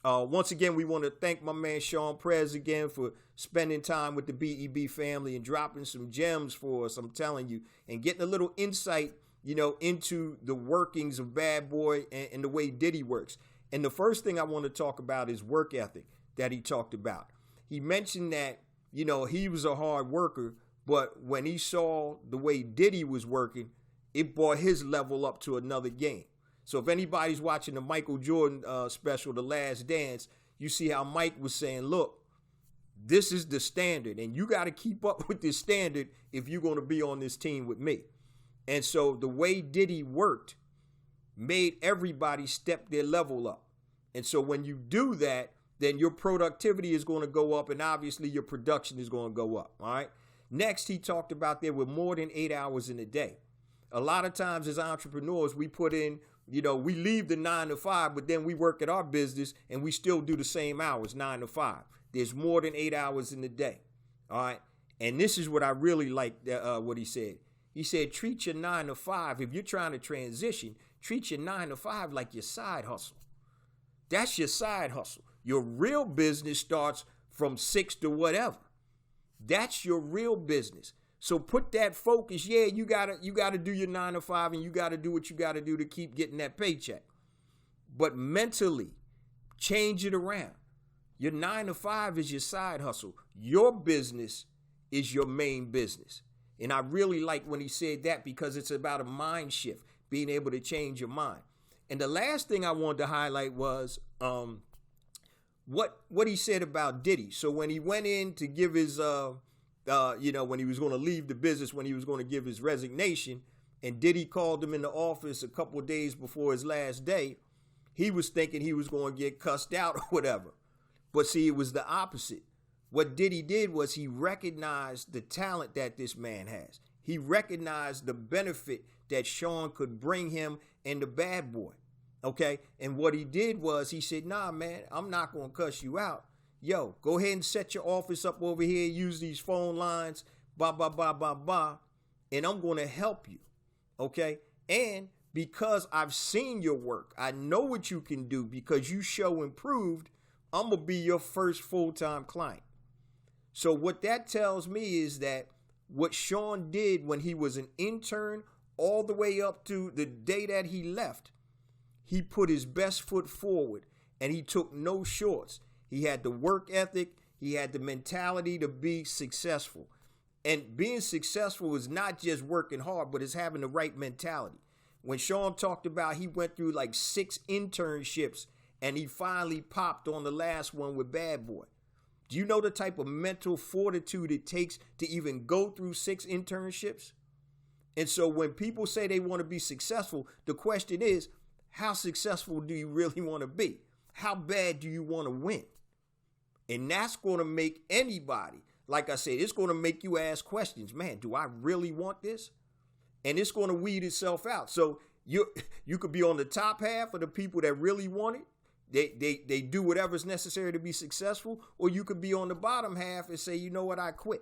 Once again, we want to thank my man Shawn Prez again for spending time with the BEB family and dropping some gems for us, I'm telling you, and getting a little insight, into the workings of Bad Boy and the way Diddy works. And the first thing I want to talk about is work ethic that he talked about. He mentioned that, he was a hard worker, but when he saw the way Diddy was working, it brought his level up to another game. So if anybody's watching the Michael Jordan special, The Last Dance, you see how Mike was saying, look, this is the standard, and you got to keep up with this standard if you're going to be on this team with me. And so the way Diddy worked made everybody step their level up. And so when you do that, then your productivity is going to go up, and obviously your production is going to go up, all right? Next, he talked about there were more than 8 hours in a day. A lot of times as entrepreneurs, we put in, we leave the 9 to 5, but then we work at our business and we still do the same hours, 9 to 5. There's more than 8 hours in the day, all right? And this is what I really like, what he said. He said, treat your 9 to 5, if you're trying to transition, treat your 9 to 5 like your side hustle. That's your side hustle. Your real business starts from 6 to whatever. That's your real business. So put that focus. Yeah, you gotta do your 9 to 5, and you gotta do what you gotta do to keep getting that paycheck. But mentally, change it around. Your 9 to 5 is your side hustle. Your business is your main business. And I really like when he said that, because it's about a mind shift, being able to change your mind. And the last thing I wanted to highlight was what he said about Diddy. So when he went in to give his when he was going to leave the business, when he was going to give his resignation, and Diddy called him in the office a couple of days before his last day, he was thinking he was going to get cussed out or whatever. But see, it was the opposite. What Diddy did was he recognized the talent that this man has. He recognized the benefit that Shawn could bring him and the Bad Boy. Okay? And what he did was he said, nah, man, I'm not going to cuss you out. Yo, go ahead and set your office up over here, use these phone lines, blah, blah, blah, blah, blah, and I'm going to help you, okay? And because I've seen your work, I know what you can do because you show improved, I'm going to be your first full-time client. So what that tells me is that what Shawn did when he was an intern all the way up to the day that he left, he put his best foot forward and he took no shorts. He had the work ethic. He had the mentality to be successful. And being successful is not just working hard, but it's having the right mentality. When Shawn talked about he went through like 6 internships and he finally popped on the last one with Bad Boy. Do you know the type of mental fortitude it takes to even go through 6 internships? And so when people say they want to be successful, the question is, how successful do you really want to be? How bad do you want to win? And that's going to make anybody, like I said, it's going to make you ask questions. Man, do I really want this? And it's going to weed itself out. So you could be on the top half of the people that really want it. They do whatever's necessary to be successful. Or you could be on the bottom half and say, you know what, I quit.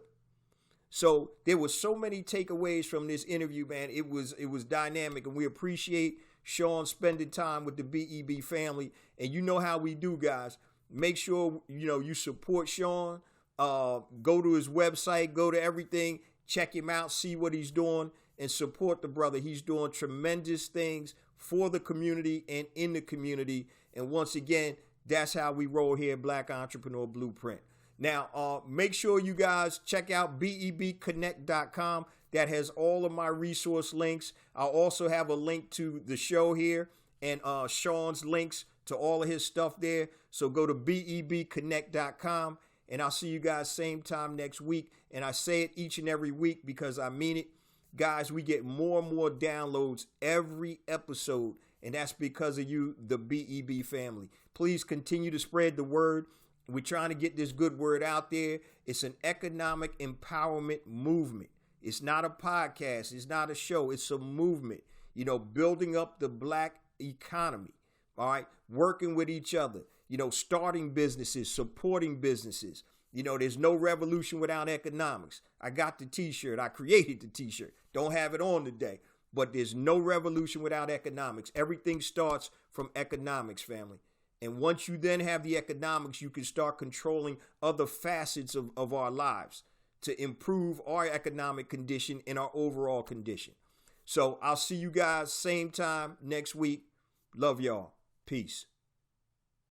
So there were so many takeaways from this interview, man. It was dynamic, and we appreciate Shawn spending time with the BEB family. And you know how we do, guys. Make sure, you support Shawn. Go to his website, go to everything, check him out, see what he's doing, and support the brother. He's doing tremendous things for the community and in the community. And once again, that's how we roll here at Black Entrepreneur Blueprint. Now, make sure you guys check out BEBconnect.com. That has all of my resource links. I'll also have a link to the show here and Shawn's links to all of his stuff there. So go to BEBconnect.com, and I'll see you guys same time next week. And I say it each and every week because I mean it. Guys, we get more and more downloads every episode, and that's because of you, the BEB family. Please continue to spread the word. We're trying to get this good word out there. It's an economic empowerment movement. It's not a podcast. It's not a show. It's a movement, building up the black economy. All right. Working with each other, starting businesses, supporting businesses. There's no revolution without economics. I got the t-shirt. I created the t-shirt. Don't have it on today. But there's no revolution without economics. Everything starts from economics, family. And once you then have the economics, you can start controlling other facets of our lives to improve our economic condition and our overall condition. So I'll see you guys same time next week. Love y'all. Peace.